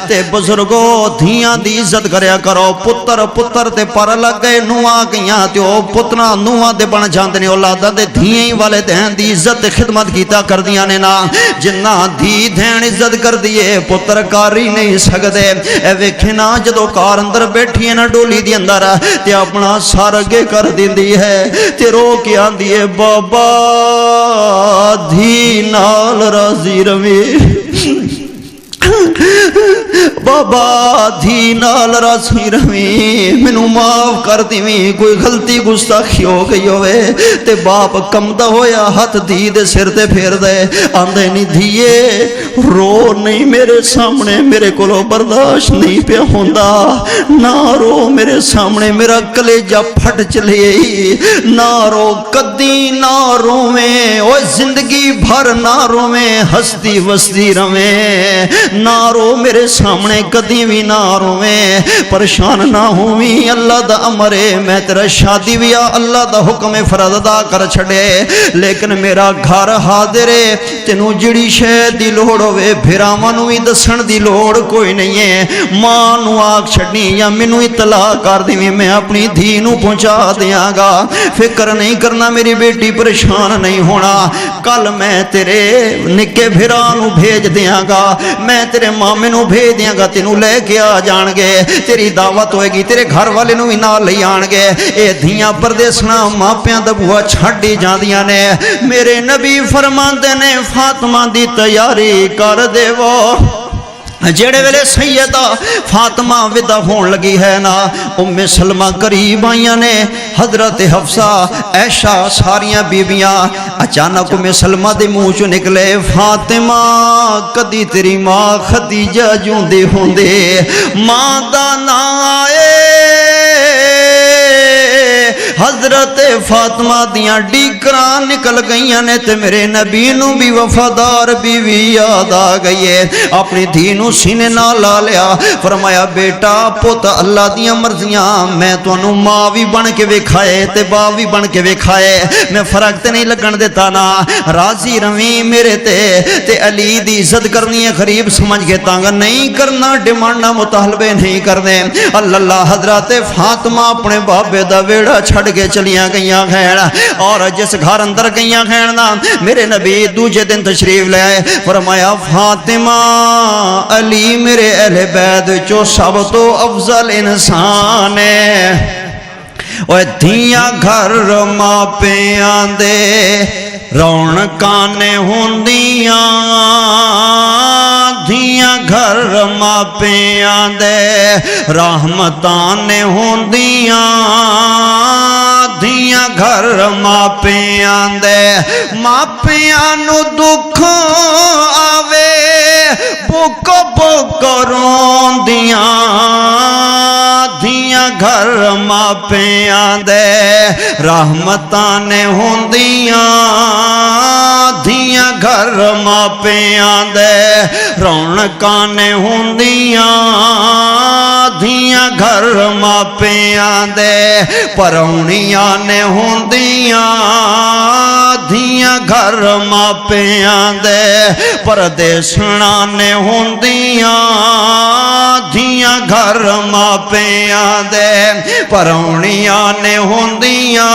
تے بزرگو دھیاں دی عزت کریا کرو پتر پتر تے پر لگ گئے نواں گئیاں تے او پتراں نواں دے بن جاندے نے اولاداں دے دھیاں والے دین دی عزت تے خدمت کیتا کردیاں نے نا جنہ دھی دین عزت کر دیے پتر کاری نہیں سکدے اے ویکھے نا جدو کار اندر بیٹھی ہے نا ڈولی دی اندر تے اپنا سر اگے کر دیندی ہے تے رو کے آندی ہے بابا دھی نال راضی روی بابا دھی نال راضی روی مینوں معاف کر دیویں کوئی غلطی گستاخی ہو گئی ہوئے تے باپ کمدا ہویا ہاتھ دھی دے سر تے پھیر دے آندے نہیں دھیے رو نہیں میرے سامنے میرے کولو برداشت نہیں پیا ہوندا نہ رو میرے سامنے میرا کلیجہ پھٹ چلے نہ رو کدی نہ روویں او زندگی بھر نہ روویں ہستی وستی رویں نہ رو میرے سامنے کدی بھی نہ رویں پریشان نہ ہوویں اللہ دا امر ہے میں تیرا شادی بھی اللہ دا حکم فرض ادا کر چھڑے لیکن میرا گھر حاضر ہے تینوں جڑی شے دی لوڑ ہوے بھراواں نوں وی دسن دی لوڑ کوئی نہیں ہے ماں نوں آکھ چھڈنی یا مینوں اطلاع کر دیویں میں اپنی دھی نوں پہنچا دیاں گا فکر نہیں کرنا میری بیٹی پریشان نہیں ہونا کل میں تیرے نکے بھرا نوں بھیج دیاں گا میں تیرے مامے نوں بھیج دیاں گا تینوں لے کے آ جان گے تیری دعوت ہوئے گی تیرے گھر والے نوں بھی نال لے آن گے اے دھیاں پردیسنا ماپیاں دا بوا چھڈی جاندیاں نے میرے نبی فرماندے نے فاطمہ دی تیاری کر دیو جڑے ویلے سیدہ فاطمہ ودا ہون لگی ہے نا ام سلمہ قریب آئیاں نے حضرت حفصہ عائشہ ساریاں بیبیاں اچانک ام سلمہ دے منہ چوں نکلے فاطمہ کدی تیری ماں خدیجہ جوندے ہوندے ماں دا نام آئے حضرت فاطمہ دیاں ڈیکران نکل گئیاں نے تے میرے نبی نوں بھی وفادار بیوی یاد آ گئی ہے اپنی دھی نوں سینے نال لا لیا فرمایا بیٹا پوت اللہ دیاں مرضیاں میں تانوں ماں بھی بن کے وکھائے تے باپ بھی بن کے وکھائے میں فرق تے نہیں لگن دیتا نا راضی رویں میرے تے علی دی عزت کرنی ہے غریب سمجھ کے تانگ نہیں کرنا ڈیمانڈاں مطالبے نہیں کرنے اللہ حضرت فاطمہ اپنے بابے دا ویڑا چھڑ کے چلیاں گئیاں خیر اور جس گھر اندر گئیاں خیر نا میرے نبی دوجے دن تشریف لے آئے فرمایا فاطمہ علی میرے اہل بیت چو سب تو افضل انسان ہے اوہ دھیاں گھر ماں پیاں دے رونقاں نے ہوندیاں دھیاں گھر ماں پیاں دے رحمتاں نے ہوندیاں دھیاں گھر ماں پیاں دے ماں پیاں نو دکھ آوے بک بک روندیاں دھیاں گھر ماں پیاں دے رحمتاں نے ہوندیاں دھیاں گھر ماں پیاں دے رونقاں نے ہوندیاں دھیاں گھر ماں پیاں دے پرونیاں نے ہوندیاں دھیاں گھر ماں پیاں دے پردیسنا نے ہوندیاں دھیاں گھر ماں پیاں دے پرونیاں نے ہوندیاں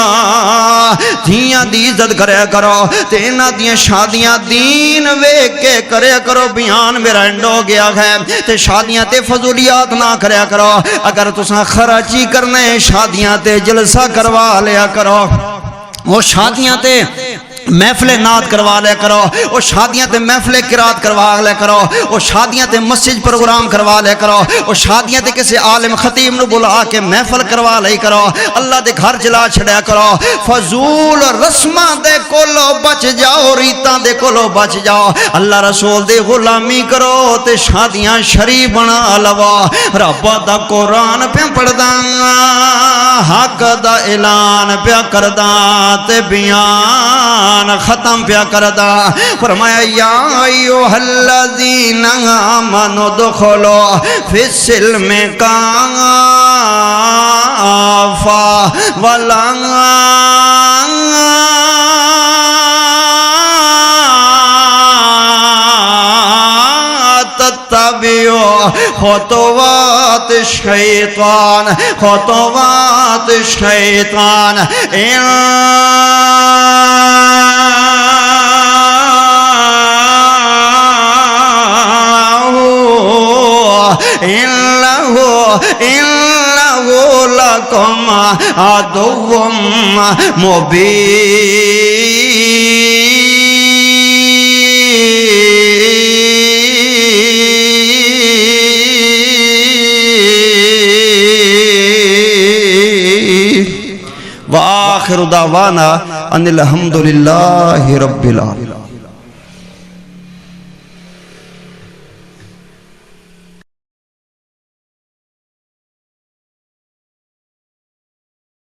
دھیاں دی عزت کریا کرو تے انہاں دیاں شادیاں دین ویکھ کے کریا کرو بیان میرا اینڈ ہو گیا ہے تے شادیاں تے فضولیات نہ کریا کرو اگر تساں خرچی کرنے شادیاں تے جلسہ کروا لیا کرو وہ شادیاں تے محفل نعت کروا لیا کرو وہ شادیاں تے محفل قرات کروا لیا کرو وہ شادیاں تے مسجد پروگرام کروا لیا کرو وہ شادیاں تے کسی عالم خطیب نو بلا کے محفل کروا لیا کرو اللہ دے گھر جلا چھڑیا کرو فضول رسماں دے کولو بچ جاؤ ریتاں دے کولو بچ جاؤ اللہ رسول دے غلامی کرو تے شادیاں شری بنا لوا رب دا قرآن پہ پڑھدا حق دا اعلان پیا کردا تے بیان قرآن ختم پیا کردا فرمایا یا ایوہ الذین آمنوا ادخلوا فی السلم کافہ ولا تتبعوا خطوات الشیطان خطوات الشیطان إنه لكم عدو مبين وآخر دعوانا أن الحمد لله رب العالمين.